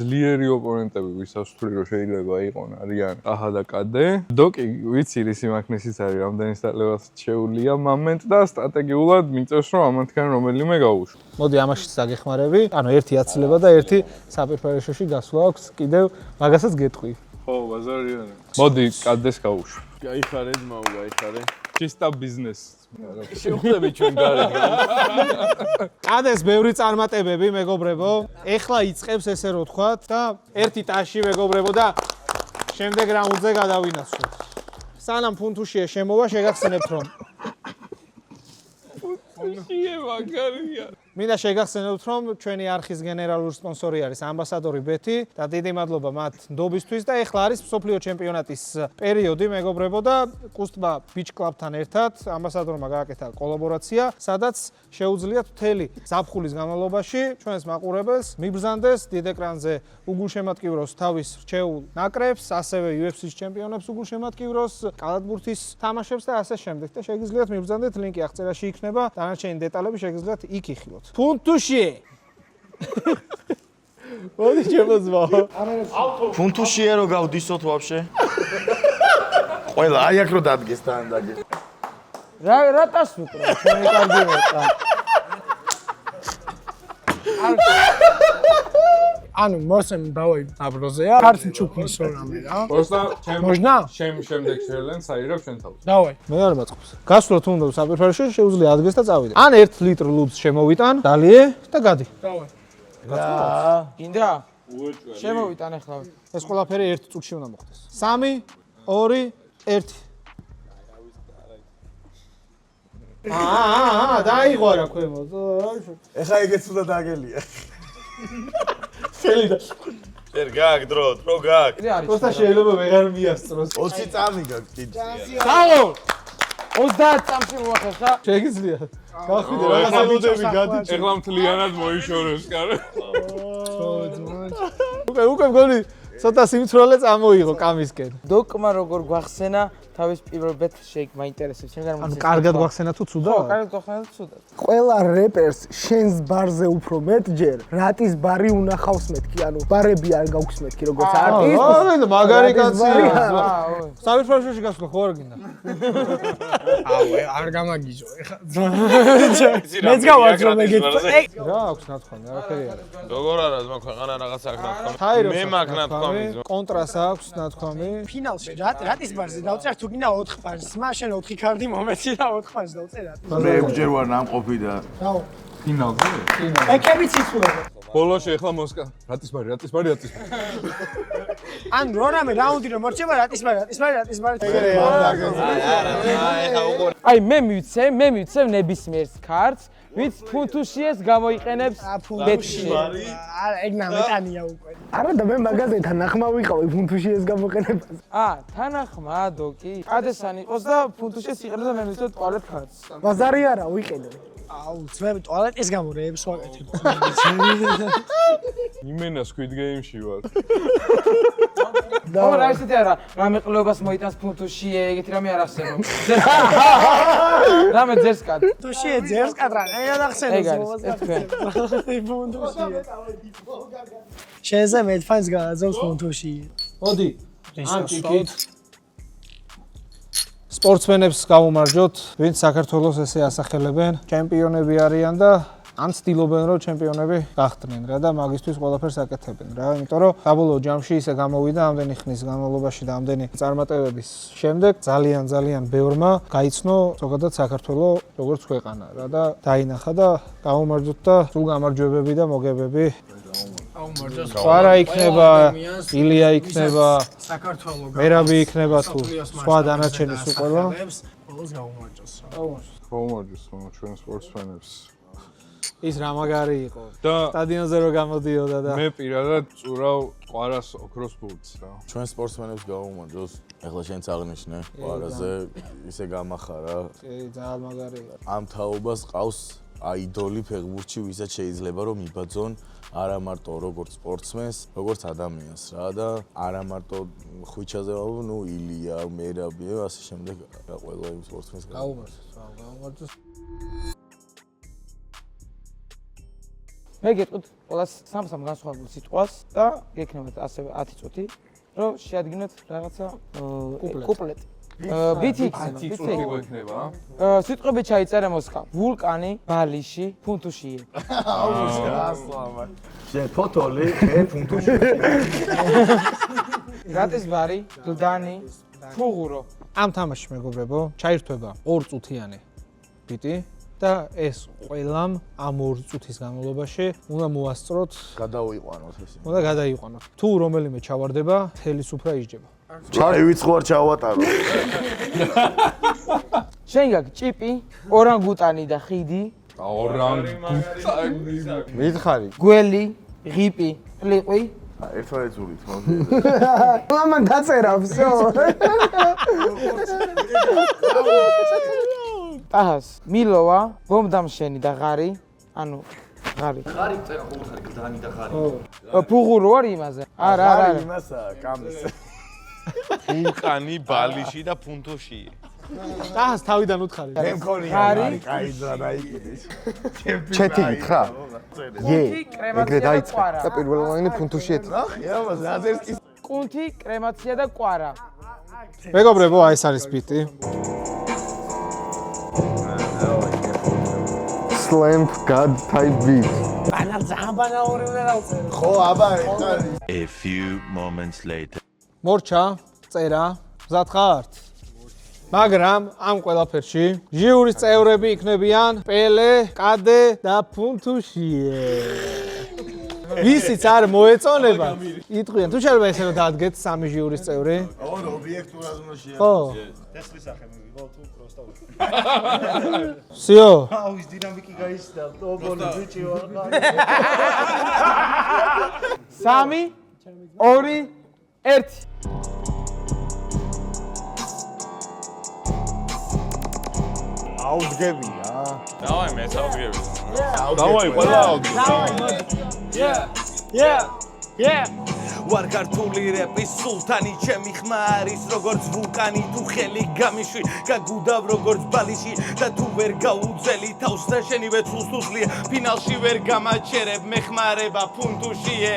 ძლიერი ოპონენტები ვისაც ვთვლი რომ შეიძლება იყონ არიან აჰა და კადე. დოკი ვიცი რის იმაქნესიც არის რამდენი სტატლევას შეუულია მომენტ და სტრატეგიულად მიწევს რომ ამათგან რომელიმე გაუშვა. მოდი ამაშიც დაგეხმარები. ანუ ერთი აცილება და ერთი საფერფერეშოში გასვლა აქვს კიდევ მაგასაც გეტყვი. ხო, ბაზარი არა. მოდი კადეს გაუშვა. გაიხარე ძმაო, გაიხარე. ჩისტა ბიზნეს. შევხვდები ჩვენ გარეთ. კადეს ბევრი წარმატებები, მეგობრებო. ეხლა იწყებს ესე რო თქვათ და ერთი ტაში მეგობრებო და შემდეგ რაუნდზე გადავინაცვლოთ. სანამ ფუნთუშია შემოვა, შეგახსენებთ რომ ფუნთუშია მაგარია. მინდა შეგახსენებთ რომ ჩვენი არხის გენერალური სპონსორი არის ამბასადორი ბეთი და დიდი მადლობა მათ ნდობისთვის და ეხლა არის მსოფლიო ჩემპიონატის პერიოდი მეგობრებო და კუსტბა ბიჩ კლუბთან ერთად ამბასადორმა გააკეთა კოლაბორაცია სადაც შეუძლიათ მთელი ზაფხულის განმავლობაში ჩვენს მაყურებელს მიბრძანდეს დიდ ეკრანზე უგულშემატკივროს თავის რჩეულ ნაკრებს ასევე UFC-ის ჩემპიონებს უგულშემატკივროს კალათბურთის თამაშებს და ასე შემდეგ და შეგიძლიათ მიბრძანდეთ ლინკი აღწერაში იქნება დანარჩენი დეტალები შეგიძლიათ იქ იხილოთ ფუნთუში მოდი შემოძმაო ფუნთუშია რო გავდისოთ ვაფშე ყველა აი აქ რო დადგეს თან დაგე რა ტას ვიკრო ჩვენი კარგი ვიყავ ანუ მოსემ დავაი აბროზეა ქართ ჩუქნის რამე რა პროსტა მოჟნა შემდეგ შევლენ საირებ შენ თავს დავაი მე არ მაწყობს გასვლოთ უნდა საფერფერეში შეუძლია ადგეს და წავიდე ან 1 ლიტრ ლუბს შემოვიტან დალიე და გადი დავაი გინდა შემოვიტან ახლა ეს ყველაფერი 1 წუთში უნდა მოხდეს 3 2 1 დაიღო რა ქვემო ეხა ეგეც უნდა დაგელია ხელიდა ვერ გაგ დრო გაგ პროსტა შეიძლება ვეღარ მიასწროს 20 წამი გაგ კიდე დაო 30 წამში მოახერხა შეგიძლია გახვიდე რაღაცა ბიჭები გადი ეხლა მთლიანად მოიშორეს კარ უკვე მგონი ცოტა სიმთვრალე წამოიღო კამისკენ დოკმა როგორ გვახსენა თავის პირველ ბეთშეიკ მაინტერესებს შენ ანუ კარგად გვახსენა თუ ცუდა ხო კარგად გვახსენა თუ ცუდა ყველა რეპერს შენს ბარზე უფრო მეტჯერ რატის ბარი უნახავს მეთქი ანუ ბარები არ გაქვს მეთქი როგორც არტისტს მაგარი კაცია საფერფერეში გასვლა ხო არ გინდა არ გამაგიჟო ეხა მეც გავაძრო მეგეთ რა აქვს ნათქვამი არაფერი არ არის როგორ არა ძმა ქვეყანა რაღაც აქვს ნათქვამი თაიროს მე მაგ ნათქვამი კონტრას აქვს ნათქვამი ფინალში რატის ბარზე დავწერე თუ გინდა 4 პანს მა შენ 4 კარდი მომეცი და 4 პანს დავწერე მე ეგჯერ ვარ ნამყოფი და დაო ფინალზე ეკები ციცულობა ბოლოში ახლა მოსკა რატის ბარი ან რამე რაუნდი რომ მორჩება რატის ბარი აი მე მივცემ ნებისმიერს ქართს ვიც ფუნთუშიეს გამოიყენებს ბეთში არა ეგ ნამეტანია უკვე არა და მე მაგაზე თანახმა ვიყავი ფუნთუშიეს გამოყენებას თანახმა დოკი კადესან იყოს და ფუნთუშიეს იყენებს და მე მივცემ ტუალეტ ქართს ბაზარი არა ვიყენე აუ ძმები ტუალეტის გამო რეებს ვაკეთებ იმენა Squid Game-ში ვარ ხო რა ისეთი არა რამე ყლობას მოიტანს ფუნთუშიე ეგეთი რამე არ ახსენო რამე ძერსკად ფუნთუშიე ძერსკად რა ეგ ახსენოს შენზე მეტფანს გააძავს ფუნთუშიე მოდი ანტიკით სპორტსმენებს გავუმარჯოთ, ვინც საქართველოს ესე ასახელებენ, ჩემპიონები არიან და ან ცდილობენ რომ ჩემპიონები გახდნენ რა და მაგისთვის ყველაფერს აკეთებენ რა, იმიტომ რომ საბოლოო ჯამში ისე გამოვიდა ამდენი ხნის განმავლობაში და ამდენი წარმატებების შემდეგ ძალიან ბევრმა გაიცნო ზოგადად საქართველოს როგორც ქვეყანა რა და დაინახა და გავუმარჯოთ და სულ გამარჯვებები და მოგებები ყვარა იქნება, ილია იქნება, საქართველოს მერაბი იქნება თუ სხვა დანარჩენი სულ ყველა. ყველას გაუმარჯოს. გაუმარჯოს ჩვენ სპორტსმენებს. ის რა მაგარი იყო. და სტადიონზე რო გამოდიოდა და მე პირადად წურავ ყვარას ოქროს ბურთს რა. ჩვენ სპორტსმენებს გაუმარჯოს. ეხლა შენც აღნიშნე, ყვარაზე ისე გამახარა. ძალიან მაგარი იყო. ამ თაობას ყავს აიდოლი ფეხბურთში, ვისაც შეიძლება რომ იბაძონ არა მარტო როგორც სპორტსმენს, როგორც ადამიანს რა და არა მარტო ხვიჩაზე, ნუ ილია, მერაბი, ასე შემდეგ ყველა იმ სპორტსმენს გაუმარჯოს. მე გეტყვით ყველას სამ-სამ განსხვავებულ სიტყვას და გექნებათ ასევე 10 წუთი, რომ შეადგინოთ რაღაცა კუპლეტი. ბითი იქნება, ბითი გვექნება. სიტყვები ჩაიწერა მოსკა. ვულკანი, ბალიში, ფუნთუშიე. შენ ფოტოლი, ფუნთუში. რატისბარი, გლდანი, ფუღურო. ამ თამაში მეგობრებო, ჩაირთვება 2 წუთიანი ბიტი და ეს ყველამ ამ 2 წუთის განმავლობაში უნდა მოასწროთ, გადაუიყვანოთ ესე. უნდა გადაიყვანოთ. თუ რომელიმე ჩავარდება, თელისუფრა ისჯება. ჩაივიწყო არ ჩავატარო. შენ გაქვს ჭიპი, ორანგუტანი და ხიდი, ორანგუტანი. მითხარი. გველი, ღიპი, ლიყვი. ერთმანეთზურით მოდი. მამან დაწერა всё. ტահას, მილოვა, ბომბდამშენი და ღარი, ანუ ღარი. ღარი წერა ხოლმე გლდანი და ღარი. ფუღურო არ იმაზე. არა. იმასა, კამის. ვულკანი, ბალიში და ფუნთუში. ტահას თავიდან უთხარი. მე მქონია ღარი, კაიძა დაიკიდეს. ჩეთი გითხრა? კუნთი, ეგრე კრემაცია და დაიწყე. ყვარა. და პირველ ლაინი ფუნთუში ეცა. ამას რაზერსკის კუნთი, კრემაცია და ყვარა. მეგობრებო, აი ეს არის ბიტი. Slamp God type beat. ხო, აბა, ეხარი. A few moments later. მორჩა, წერა, მზად ხართ? მაგრამ ამ ყველაფერში ჟიურის წევრები იქნებიან პელე, კადე და ფუნთუშიე. ვისიც არ მოეწონება, იტყვიან, თუ შეიძლება ესე რომ დაადგეთ 3 ჟიურის წევრი? ობიექტურად უნდა შეა. ხო. ტესტის სახე მივიღო თუ პროსტა. სიო. აუ ის დინამიკი გაიცდა, ობოლი ბიჭი ვარ. 3 2 1 აუდგებია. დავაი მე დავგები. დავაი ყველა ვარ ქართული რეპის სულთანი, ჩემი ხმა არის როგორც ვულკანი, თუ ხელი გამიშვი, გაგუდავ როგორც ბალიში და თუ ვერ გაუძელი თავს და შენივე ცუსთუსლია, ფინალში ვერ გამაჩერებ, მეხმარება ფუნთუშიე.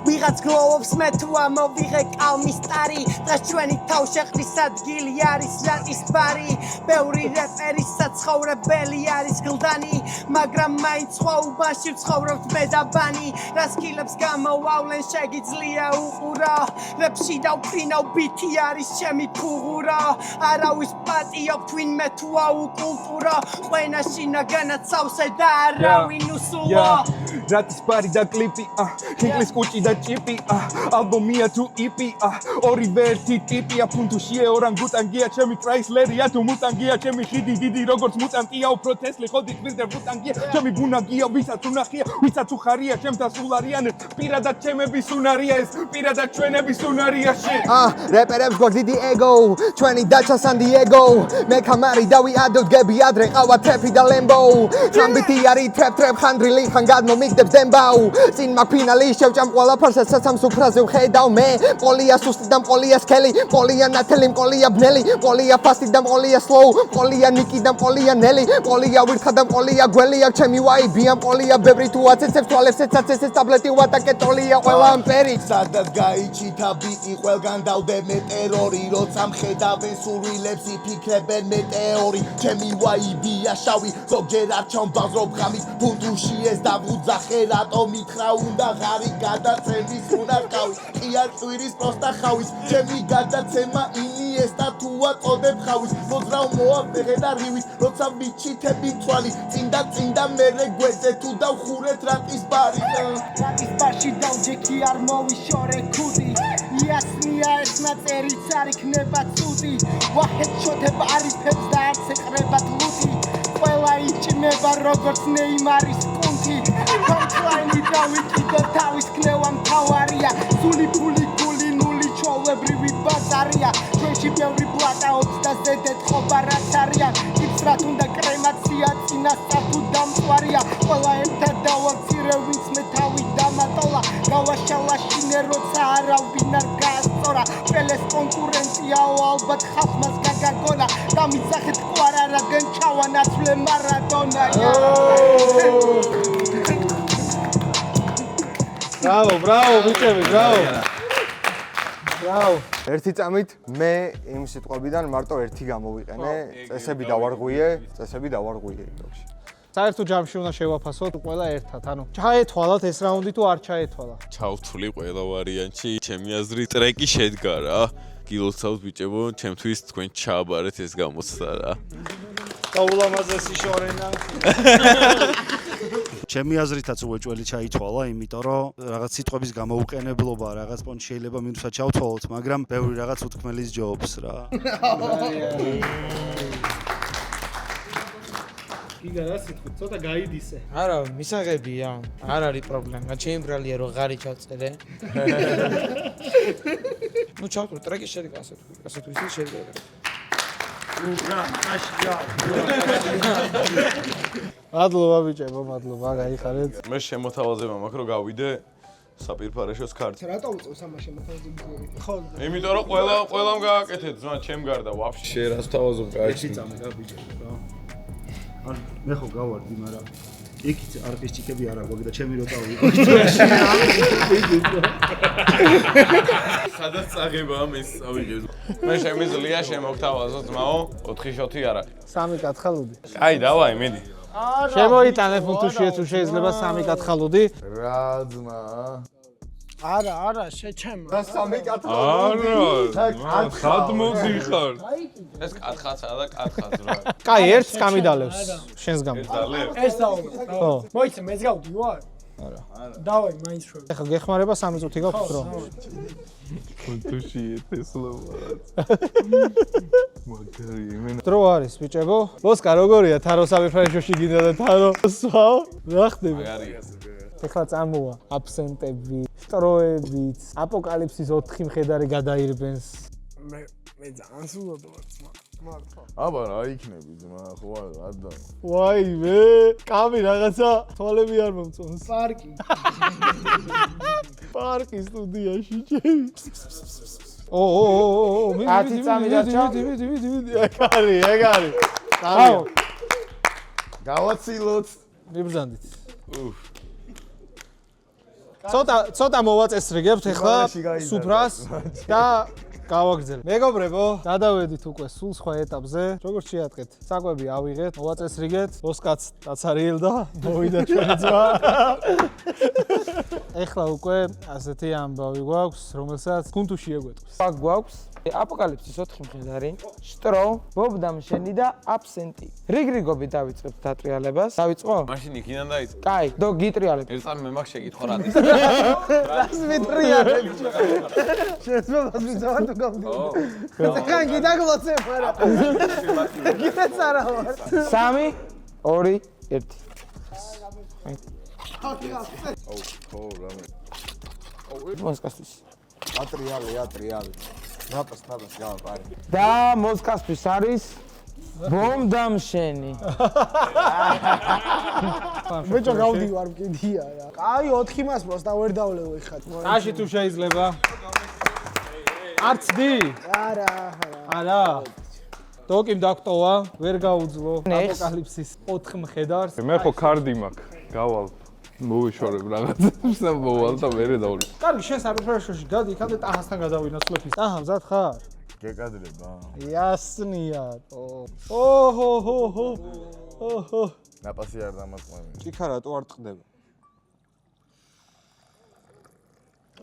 ვიღაც გლოვობს მე თუ ამოვიღე კალმისტარი, დღეს ჩვენი თავშეყრის ადგილი არის რატისბარი, ბევრი რეპერისა ცხოვრებელი არის გლდანი, მაგრამ მაინც ხვაობაში ვცხოვრობთ მე და ბანი, რას ქილებს გამოვავლენ შეგიძლია უყურო, რეპში დავფრინავ ბითი არის ჩემი ფუღურო, არავის პატიობ twin-მე თუ აუკულტურო, ყვენაში ნაგანაცავსე და არავინ უსულო. რატისბარი და კლიპი, ქინკლის კუჭი და ჭიპი, ალბომია თუ იპი, ორივე ერთი ტიპია, ფუნთუშიე ორანგუტანგია, ჩემი კრაისლერია თუ მუტანგია, ჩემი ხიდი დიდი როგორც მუტანტია, უფრო თესლი ხოდი ტვირდერ მუტანგია, ჩემი ბუნაგია, ვისაც უნახია, ვისაც უხარია, ჩემთა სულ არიან, პირადად ჩემების უნარია ეს, პირადად ჩვენების უნარია შენ. რეპერებს გვაქვს დიდი ეგო, ჩვენი დაჩა სან-დიეგო, მე კამარი დავიადოთ გები ადრე ყავა თეფი და ლემბო, ტრამბიტი არის ტრეპ ხანდრილი ხან გადმომიგდებს დემბაუ, წინ მაგ ფინალი შევჭამ ყველაფერს საცამ სუფრაზე ვხედავ მე, პოლია სუსტი და პოლია სკელი, პოლია ნათელი, პოლია ბნელი, პოლია ფასტი და პოლია სლოუ, პოლია ნიკი და პოლია ნელი, პოლია ვირთხა და პოლია გველია, ჩემი ვაიბია, პოლია ბევრი თუ აცეცებს თვალებს ეცაცეს ეს ტაბლეტი ვატაკე ტოლია ყველა ამპერი. სადაც გაიჩითა ბიტი, ყველგან დავდე მე ტერორი, როცა მხედავენ სურვილებს იფიქრებენ მეტეორი, ჩემი ვაიბია შავი, ზოგჯერ არ ჩამბაზრობ ღამის, ფუნთუში ეს დავუძახე, რატომ მითხრა უნდა ღარი გადა გადაცემის უნდა ყავის ყია ჭვირის პროსტა ხავის ჩემი გადაცემა ინიესტა თუა წოდებ ხავის მოძრავ მოაფეხე და რივით როცა მიჩითები თვალი წინდა მერე გვეზე თუ დავხურეთ რატის ბარი რატის ბარში დავჯექი არ მოვიშორე ქუდი იასნია ეს ნაწერიც არ იქნება ცუდი ვაჰედ შოთებ არიფებს და არც ეყრებათ ლუთი ყველა იჭმება როგორც ნეიმარის კუნთი კონკლაინი დავიკიდო თავის ქნევა მთავარია სული ფული გული ნული ჩოვლებრივი ბაზარია ჩვენში ბევრი პლატა 20 ზედეთ ხობარაც არიან იცრათ უნდა კრემაცია წინასწარ თუ დამწვარია ყველა ერთად დავაქცირე ვინც მე თავი დამატოლა გავაშალაშინე როცა არავინ არ გაასწორა პელეს კონკურენციაო ალბათ ხალხმას გაგაგონა დამისახეთ კვარა რადგან ჩავანაცვლე მარადონა ბრავო ბიჭები ბრავო ერთი წამით მე იმ სიტყვებიდან მარტო ერთი გამოვიყენე წესები დავარღვიე ტოქში საერთო ჯამში უნდა შევაფასოთ ყველა ერთად ანუ ჩაეთვალათ ეს რაუნდი თუ არ ჩაეთვალა ჩავთვლი ყველა ვარიანტში ჩემი აზრით ტრეკი შედგა რა გილოცავთ ბიჭებო ჩემთვის თქვენ ჩააბარეთ ეს გამოცდა რა გაულამაზესი შორენა ჩემი აზრითაც უეჭველი ჩაითვალა, იმიტომ რომ რაღაც სიტყვების გამოუყენებლობა, რაღაც პონჩი შეიძლება მინუსად ჩავთვალოთ, მაგრამ ბევრი რაღაც უთქმელის ჯობს რა. გიგა რა სიტყვით, ცოტა გაიდისე. არა, მისაღებია, არ არის პრობლემა, ჩემი ბრალია რომ ღარი ჩავწერე. ნუ ჩავწერე, ტრეკი შედგა ასე თუ ისე შედგა. მადლობა ბიჭებო, მადლობა, გაიხარეთ. მე შემოთავაზება მაქვს რომ გავიდე საპირფარეშოს ქართლ. რატო უწევს ამას შემოთავაზებაზე? ხო. იმიტომ რომ ყველამ გააკეთეთ, ზმა ჩემ გარდა ვაფშე. შე რას თავაზობ კაიში. ერთი წამი რა ბიჭებო რა. არ მე ხო გავარდი, მაგრამ იქით არყის ჭიქები არ აგვაქვს და ჩემი რო წავიდე. სადაც წაღება ამის წავიდე. მე შემიძლია შემოგთავაზო ძმაო, 4 შოთი არა. 3 კათხალუდი. აი, დავაი, მიდი. შემოიტანე ფუნტუშია თუ შეიძლება 3 კათხალუდი. რა ძმა? არა, შეჩემ. რა 3 კათხალუდი? არა. სად მოდიხარ? ეს კათხაცაა და კათხაც რა. კაი, ერთს გამიდალევს შენს გამო. ეს დავუგე. ხო. მოიცე, მეც გავდი ვარ? არა. დავაი, მაინც შევ. ეხლა გეხმარება 3 წუთი გაქვს დრო. ფუნტუში ეთესლობა. მაგარი იმენა. დრო არის ბიჭებო. ლოსკა როგორია თარო საპირფარეშოში გინდა და თარო სვაო? რა ხდება? მაგარია. ეხლა წამოვა აბსენტები, სტროებიც, აპოკალიფსის 4 მხედარი გადაირბენს. მე ძალიან სულოდ ვარ ძმა. მართლა. აბა რა იქნები ძმა, ხო არა და. ვაიმე, კამი რაღაცა თვალები არ მომწონს. პარკი სტუდიაში ჩემი. ო, ათი წამი დარჩა. მიდი, ეგარი. აუ. გავაცილოთ. მიბრძანდით. ცოტა მოვაწესრიგებთ ეხლა სუფრას და გავაგრძელებ. მეგობრებო, გადავედით უკვე სულ სხვა ეტაპზე. როგორც შეატყეთ, საკვები ავიღეთ, მოვაწესრიგეთ, ოსკაც დაცარიელდა, მოვიდა ჩვენი ძმა. ეხლა უკვე ასეთი ამბავი გვაქვს, რომელსაც ფუნტუში ეგვეტყვის. აქ გვაქვს აპოკალიფსის 4 მხედარი, შტრო, ბობდამშენი და აბსენტი. რიგრიგობით დავიწყებთ დატრიალებას. დავიწყო? მაშინ იქიდან დაიწყე. კაი, დო გიტრიალებ. ერთ წამი მე მაქვს შეკითხვა რა. რას მიტრიალებ? შეცდომას მიზავა თუ გავდი. ხან გიდაგლოცებ არა. გიძაც არა ვარ. 3 2 1 ხო, რამე. მოსკასთვის. ატრიალი. ნაპას გავაპარე. და მოსკასთვის არის ბომდამშენი. ბიჭო გავდივარ მკიდია რა. კაი 4 მას პროსტა ვერ დავლევ ეხლა. აში თუ შეიძლება. არც დი? არა. დოკიმ დაქტოვა, ვერ გაუძლო აპოკალიფსის 4 მხედარს. მე ხო კარდი მაქვს. გავალ. მოვიშორებ რაღაცებს და მოვალ და მერე დავლი. კარგი, შენ საპირფარეშოში გადი, იქამდე ტაჰასთან გადავინაცვლებ. აჰა, მზად ხარ? გეკადრება. იასნია. ოჰო. ნაპასი არ დამატყვევი. ჭიქა რატო არ ტყდება?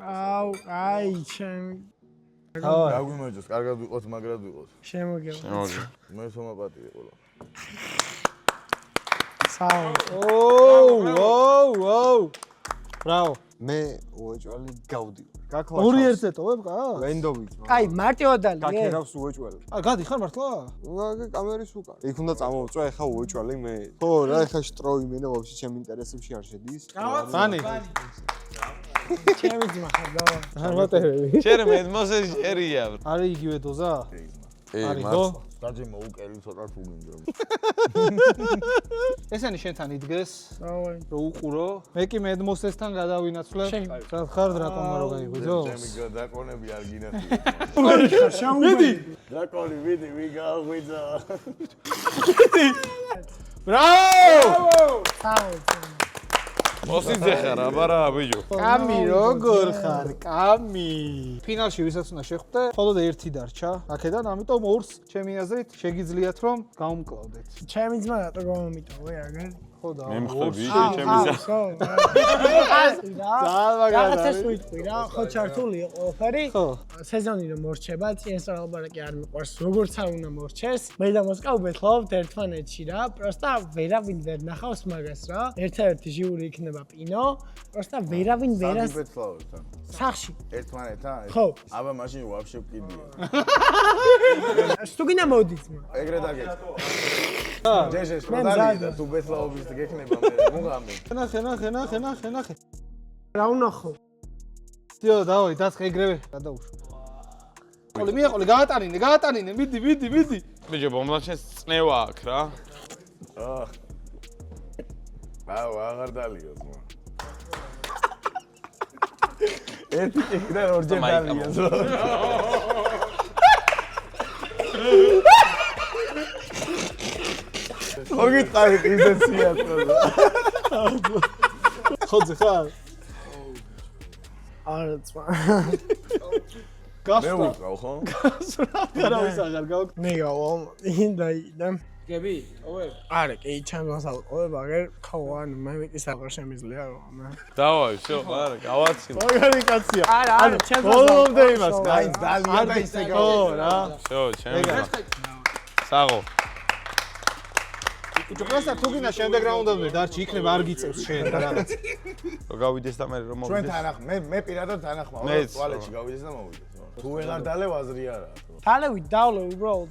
აუ, აი, ჩემი. გაგვიმოძოს, კარგად ვიყოთ, მაგრად ვიყოთ. შემოგევა. მე სომაპატიე ყველა. ოუ. ბრავო. მე უეჭველი გავდივარ. ორი ერთზე ტოვებ ყა? ვენდობით. აი, მარტივად გაქერავს უეჭველი. გადი ხარ მართლა? კამერის უკან. იქ უნდა წამოვწვა ეხა უეჭველი მე. ხო, რა ეხა შტროი მე და ვაფშე ჩემ ინტერესებში არ შედის. ბანი. ჩემი ძმა ხარ და. წარმატებები. შენ მედმოსე შერია. არის იგივე დოზა? არის ხო? დაძე მოუკელი ცოტა თუ მინდა. ესენი შენთან იდგეს? დავაი. რო უყურო. მე კი მედმოსესთან გადავინაცვლე. სად ხარ დრაკონმა რო გაიღვიძო? ჩემი დრაკონები არ გინახი. მიდი. დრაკონი მიდი, ვიგაღვიძო. ბრავო! მოსიძე ხარ, აბარა ბიჭო. კამი როგორ ხარ? კამი. ფინალში ვისაც უნდა შეხვდე, მხოლოდ ერთი დარჩა. აქედან, ამიტომ ორს ჩემი აზრით შეგიძლიათ რომ გაუმკლავდეთ. ჩემი ძმა რატო გამომიტოვე აგერ? ხო და მე მხვდები ჩემი ზა. რაღაცას ვიტყვი რა, ხო ჩართულია ყველაფერი. სეზონი რომ მორჩება, წინასწარ არ მიყვარს, როგორც არ უნდა მორჩეს. მე და მოსკოვ ვეთხოვთ ერთმანეთში რა, პროსტა ვერავინ ვერ ნახავს მაგას რა. ერთადერთი ჟიური იქნება პინო, პროსტა ვერავინ ვერას ვეთხოვებთან. სახში. ერთმანეთთან? ხო. აბა მაშინ ვაფშე ვკიდია. სტუგინა მოდის მა. ეგრე დაგეჭ. ჯეჟეს პროდალი და თუ ბეთლაობის გექნება მე მუღამი. ნახე. რა უნახო? დიო, დავაი, დაცხე ეგრევე გადაუშვა. ყოლი მიეყოლი, გაატანინე, მიდი. ბიჭო, მომდან შენ წნევა აქვს რა. აუ, აღარ დალიოს მა. ერთი კიკიდან ორჯერ დალიოს. მოგიტყარი ისეცია თქო. ხოძე ხარ? არა ძმა. მე ვიყავ ხო? გარავის აღარ გავკ. მე გავალ და გები, ოვე. არა, კი, ჩემს ალყოვებ, აგერ ხوان, მე მეკის აღარ შემიძლია რომ. დავაი, всё, არა, გავაცილე. მაგარი კაცია. არა, ჩემს ბოლომდე იმას, აი, დალია და ისე ხო რა. всё, ჩემი. საღო. ბიჭო, პროსტა თუ გინდა შემდეგ რაუნდამდე დარჩი, იქნება არ გიწევს შენ და რაღაც. რო გავიდეს და მე რომ მოვიდეს. ჩვენ თან ახ მე პირადად თან ახ მავა ტუალეტში გავიდეს და მოვიდეს. თუ ვეღარ დალევ აზრი არა. დალევი დავლე უბრალოდ.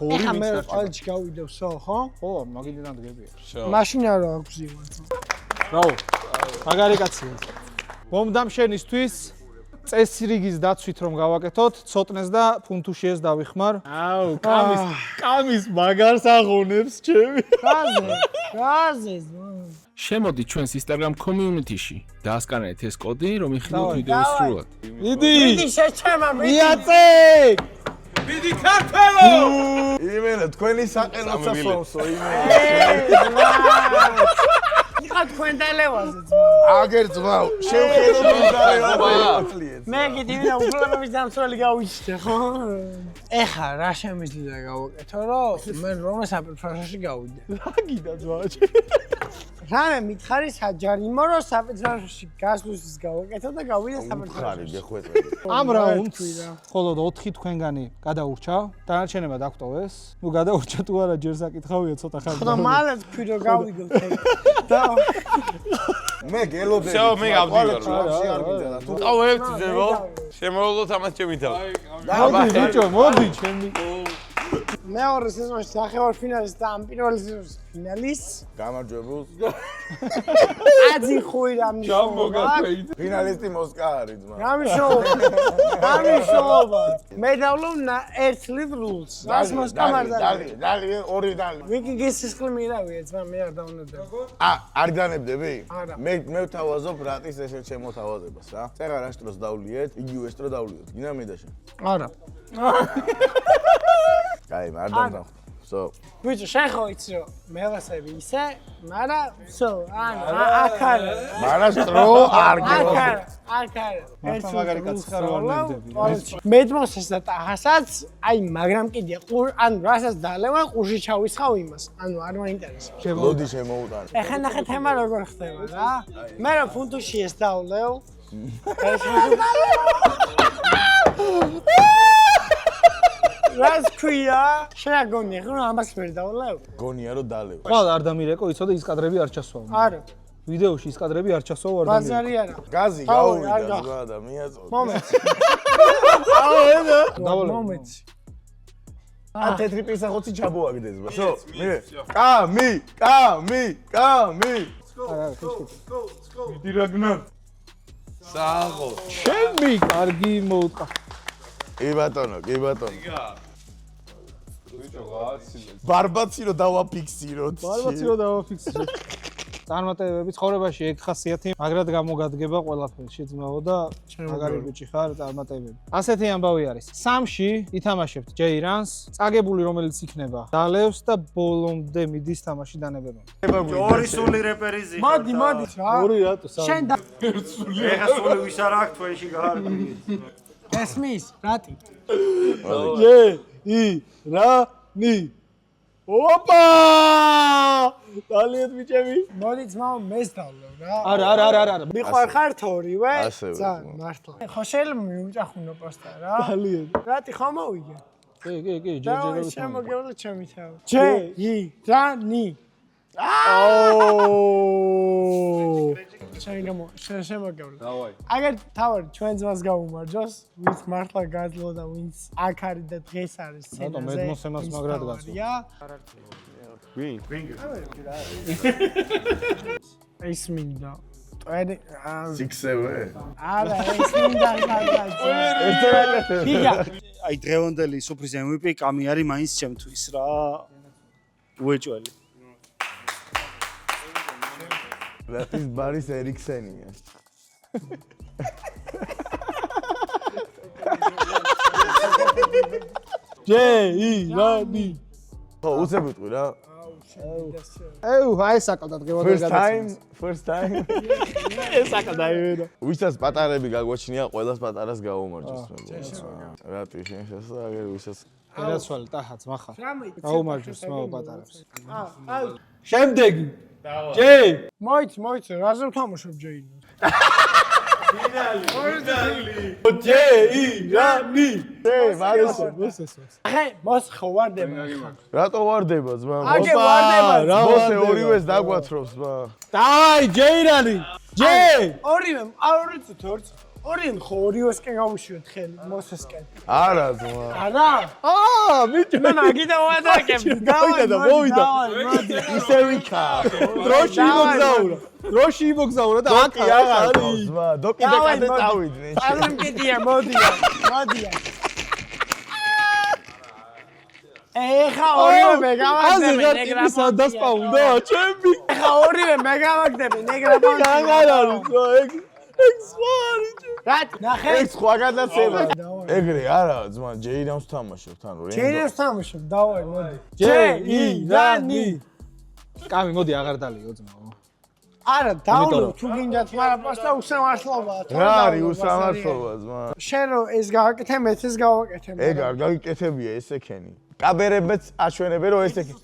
გორი მე ტუალეტში გავიდევსო, ხო? ხო, მაგინდან დგებია. მაშინ არა აქვს ზიმა. ბრავო. მაგარი კაცია. მომდამ შენისთვის წესრიგის დაცვით რომ გავაკეთოთ, ცოტნეს და ფუნთუშიეს დავიხმარ. აუ, კამის მაგარს აღონებს ჩემი. გაზე. შემოდი ჩვენს Instagram community-ში. დაასკანეთ ეს კოდი, რომ იხილოთ ვიდეოს სრულად. მიდი შეჩემა, მიაწე! მიდი ქართველო! იმენა თქვენი საყელოცა სონსო იმენა. იქა თქვენ დალევაზე ძმა. აგერ ძმაო, შევხედოთ დალევაზე. მე გიდინა უბრალოდ დამცველი გავიჩნდა, ხო? ეხა რა შემიძლია გავაკეთო, რომ მე რომეს საპროფესორში გავიდე. რა გიდა ძმა? რამე მითხარი საჯარიმო რომ საპროფესორში გასვლისთვის გავაკეთო და გავიდე საპროფესორში. ხარი გეხვეწე. ამ რაუნდს მხოლოდ 4 თქვენგანი გადაურჩა, დანარჩენებად აკვტოვეს. ნუ გადაურჩა თუ არა ჯერ საკითხავია ცოტა ხანი. ხო და მალე თქვი რომ გავიგო და მე გელოდები. всё, მე გავდივარ. არ გიძალა. თუ ყავებთ ძებო. შემოვლოთ ამას ჩემი თავი. მოდი ბიჭო, მოდი ჩემი. მეორე სეზონში ნახევარ ფინალისტ და ამ პირველ სეზონში ფინალისტ. გამარჯვებულს. აძი ხუი რამიშოვ. ფინალისტი მოსკა არის ძმა. რამიშოვ. მე დავლობ ერთ ლიდრულს. რას მოსკა მარდალი. დალი, ორი დალი. ვიკიგის სისხლი მირავია ძმა, მე არ დავნებდი. არ განებდები? არა. მე ვთავაზობ რატის ესე შემოთავაზებას რა. წერა რა შტროს დავლიეთ, იგივე შტრო დავლიოთ. გინდა მე და შენ. არა. კაი, არ დამნახ. So. ბიჭო, შენ ხო იცი რომ მელასები ისე, მაგრამ so, აქ არა. მაგრამ სტრო არ გეღო. აქ არა. მართლა მაგარი კაცი ხარ ვარ ნებდები. მედმოსეს და ტახასაც, აი მაგრამ კიდე ანუ რასაც დალევან ყურში ჩავისხავ იმას. ანუ არ მაინტერესებს. ლოდი შემოუტან. ეხლა ნახე თემა როგორ ხდება რა. მე რა ფუნტუში ეს დავლევ. რას ქვია? შენ გონია რომ ამას ვერ დავლევ? გონია რომ დალევ. ხვალ არ დამირეკო, იცოდე ის კადრები არ ჩასვავ. არა. ვიდეოში ის კადრები არ ჩასვავ არ დამირეკო. ბაზარი არა. გაზი გაუვიდა ზღვა და მიაწოდე. მომენტ. მომენტ. ა თეთრი პირსახოცი ჩაბოაგდეს ბა. So, მირე. კამი. არა, მიდი რაგნა. სააღო. ჩემი კარგი მოუტყა. კი ბატონო. ბარბაცი რო დავაფიქსიროთ. წარმატებები ცხოვრებაში ეგ ხასიათი მაგრად გამოგადგება ყველაფერში ძმაო და მაგარი ბიჭი ხარ წარმატებები. ასეთი ამბავი არის. 3-ში ითამაშებთ ჯეირანს, წაგებული რომელიც იქნება დალევს და ბოლომდე მიდის თამაში დანებებამდე. ორი სული რეპერიზი. მოდი რა. ორი რატო? შენ და ეხა სული ვის არ აქვს თვეში გაარკვევი. ესმის, რატი? ჯეირანი. ოპა! დალიეთ ბიჭები. მოდი ძმაო მეს დავლევ რა. არა. მიყვარ ხართ ორივე? ასევე. ძალიან მართლა. ხო შეიძლება მიუჭახუნო პოსტა რა. დალიეთ. რატი ხო მოვიგე? კი, ჯერჯერობით. შემოგევლო ჩემი თავი. ჯეირანი. შენ შემოგევლო. დავაი. აგერ თავი ჩვენ ძმას გაუმარჯოს, ვინც მართლა გაძლო და ვინც აქ არის და დღეს არის სცენაზე. რატომ მედმოსემას მაგრად გაცვა? ვინ? ეს მინდა. ტვენი სიქსევე. არა, ეს მინდა კაცო. აი დღევანდელი სუფრის MVP კამი არის მაინც ჩემთვის რა. უეჭველი. რატის ბარის ერიქსენია. ჯეირანი. ხო, უცებ ვიტყვი რა. აი საკალდა დღევანდელი გადაცემა. First time. ეს საკალდა იმენა. ვისაც პატარები გაგვაჩნია, ყველას პატარას გაუმარჯოს. რატი შენ შესაგებ ვისაც ერაცვალი ტახაც მახა. გაუმარჯოს მაო პატარებს. შემდეგი. მოიც, რაზე ვთამაშობ ჯეირანს? ჯეირანი. ახე, მოსხო ვარდება ხა. რატო ვარდება ძმა? აგე ვარდება. მოსე ორივეს დაგვათრობს ბა. დაი ჯეირანი. ორივე, ორივე ხო ორივესკენ გავუშვით ხელი მოსესკენ. არა ძმა. არა? ბიჭო. მაგიდა ვადაკებ. მოვიდა. ისე ვიქა. დროში იმოგზაურა და აქ არის ძმა. დოკი და კადე წავიდნენ. ალმკიდია, მოდია. ეხა ორივე მეგავაგდები ნეგრა დასპაუნდა ჩემი. ეხა ორივე მეგავაგდები ნეგრა პონტი. აღარ არის რა ეგ სვარი. რატი? ნახე. ეგ სხვა გადაცემა. ეგრე არა ძმა, ჯეირანს თამაშობ თან რო. ჯეირანს თამაშობ, დავაი მოდი. ჯეირანი. კამი მოდი აღარ დალიო ძმაო. არა, დავლევ თუ გინდათ, მაგრამ პასტა უსამართლობაა. რა არის უსამართლობა ძმა? შენ რო ეს გავაკეთე, მეც ეს გავაკეთე. ეგ არ გაგიკეთებია ესექენი. კაბერებიც აშვენებენ რომ ესექენი.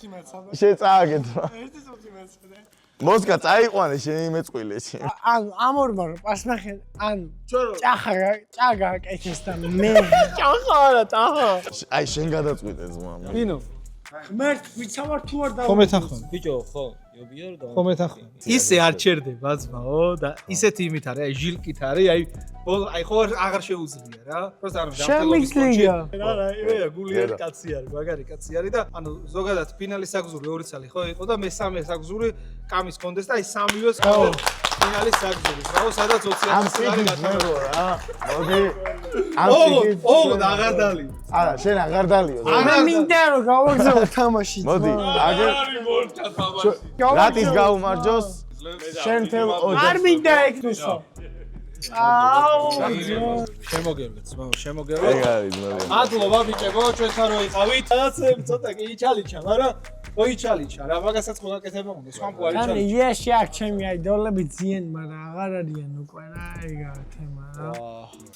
შეწააგეთ ძმა. ერთი სუთი მეცადე. მოსკა წაიყვანე შენი მეწყვილეში. ანუ ამორმა რო პასმახე, ანუ ჭაღა კეთეს და მე. ჭაღა არა, ჭაღა. აი შენ გადაწყვიტე ძმა. ვინო? ღმერთ, ვიცავარ თუ არ ხო მეთანხმები. ბიჭო, ხო, იობია რომ ხო მეთანხმები. ისე არ ჩერდება ძმაო და ისეთი იმით არის, აი ჟილკით არის, აი ხო აღარ შეუძლია რა. просто არ შემიძლია. რა, იმეა გულიერი კაცი არის, მაგარი კაცი არის და ანუ ზოგადად ფინალის საგზური 2 წელი ხო იყო და მესამე საგზური კამის კონდეს და აი სამივეს ხო ფინალის საგზური. ბრავო, სადაც 20 ამ სიგის მეღო რა. მოდი. აღარ დალი. არა, შენ აღარ დალიო. არა მინდა რომ გავაგზავნო თამაში. მოდი, აგერ რატის გაუმარჯოს? შენ თელ ოჯახს. არ მინდა ეგ თვისო. შემოგევლეთ, შემოგევლეთ. ეგ არის ძმები. მადლობა ბიჭებო, ჩვენთან რო იყავით. რაღაცები ცოტა კი იჩალიჩა, მაგრამ ოიჩალიჩა რა, მაგასაც მოგაკეთება უნდა, სხვა მყარი ან ჩალიჩა. იეში აქ ჩემი აიდოლები ძიენ, მაგრამ აღარ არიან უკვე რა, ეგა თემა რა.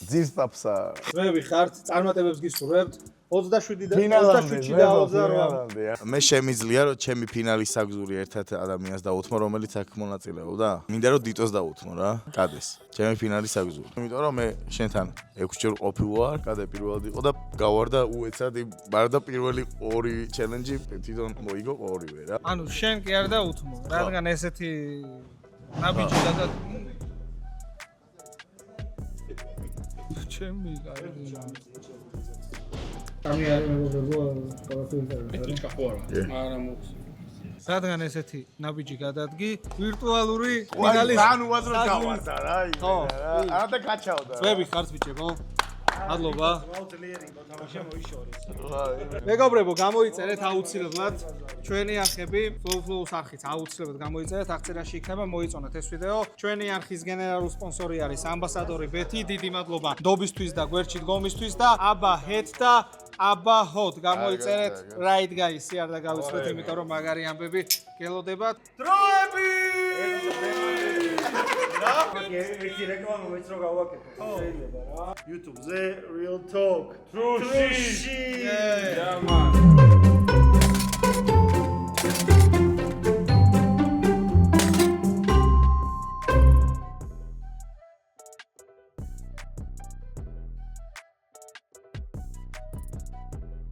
ძირს პაპსა. ძმები ხართ, წარმატებებს გისურვებთ. 27 და 27 და 28. მე შემიძლია რომ ჩემი ფინალის საგზური ერთად ადამიანს დაუთმო, რომელიც აქ მონაწილეობდა. მინდა რომ დიტოს დაუთმო რა, კადეს. ჩემი ფინალის საგზური. იმიტომ რომ მე შენთან 6 ჯერ ყოფილი ვარ, კადე პირველად იყო და გავარდა უეცად მარდა პირველი 2 ჩელენჯი თვითონ მოიგო ორივე რა. ანუ შენ კი არ დაუთმო, რადგან ესეთი ნაბიჯი და ჩემი კარგი. ამი არის მეგობრებო, პიტიჩკა ხო არა? არა მოხს. რადგან ესეთი ნაბიჯი გადადგი, ვირტუალური ფინალის ან უაზრო გავარდა რა, ხო. არა გაჩავდა. ძვები ხართ ბიჭებო. მადლობა. მეგობრებო, გამოიწერეთ აუცილებლად ჩვენი არხები, Flow არხით აუცილებლად გამოიწერეთ, აღწერაში იქნება, მოიწონეთ ეს ვიდეო. ჩვენი არხის გენერალური სპონსორი არის ამბასადორი ბეთი, დიდი მადლობა ნდობისთვის და გვერდში დგომისთვის და აბა ჰეთ და აბა ჰოთ გამოიწერეთ right guys, არ და გავიცვლეთ, იმიტომ რომ მაგარი ამბები გელოდებათ. დროები! ერთი რეკლამა მეც რო გავაკეთო, შეიძლება რა. YouTube-ზე Real Talk. True shit. Yeah, man.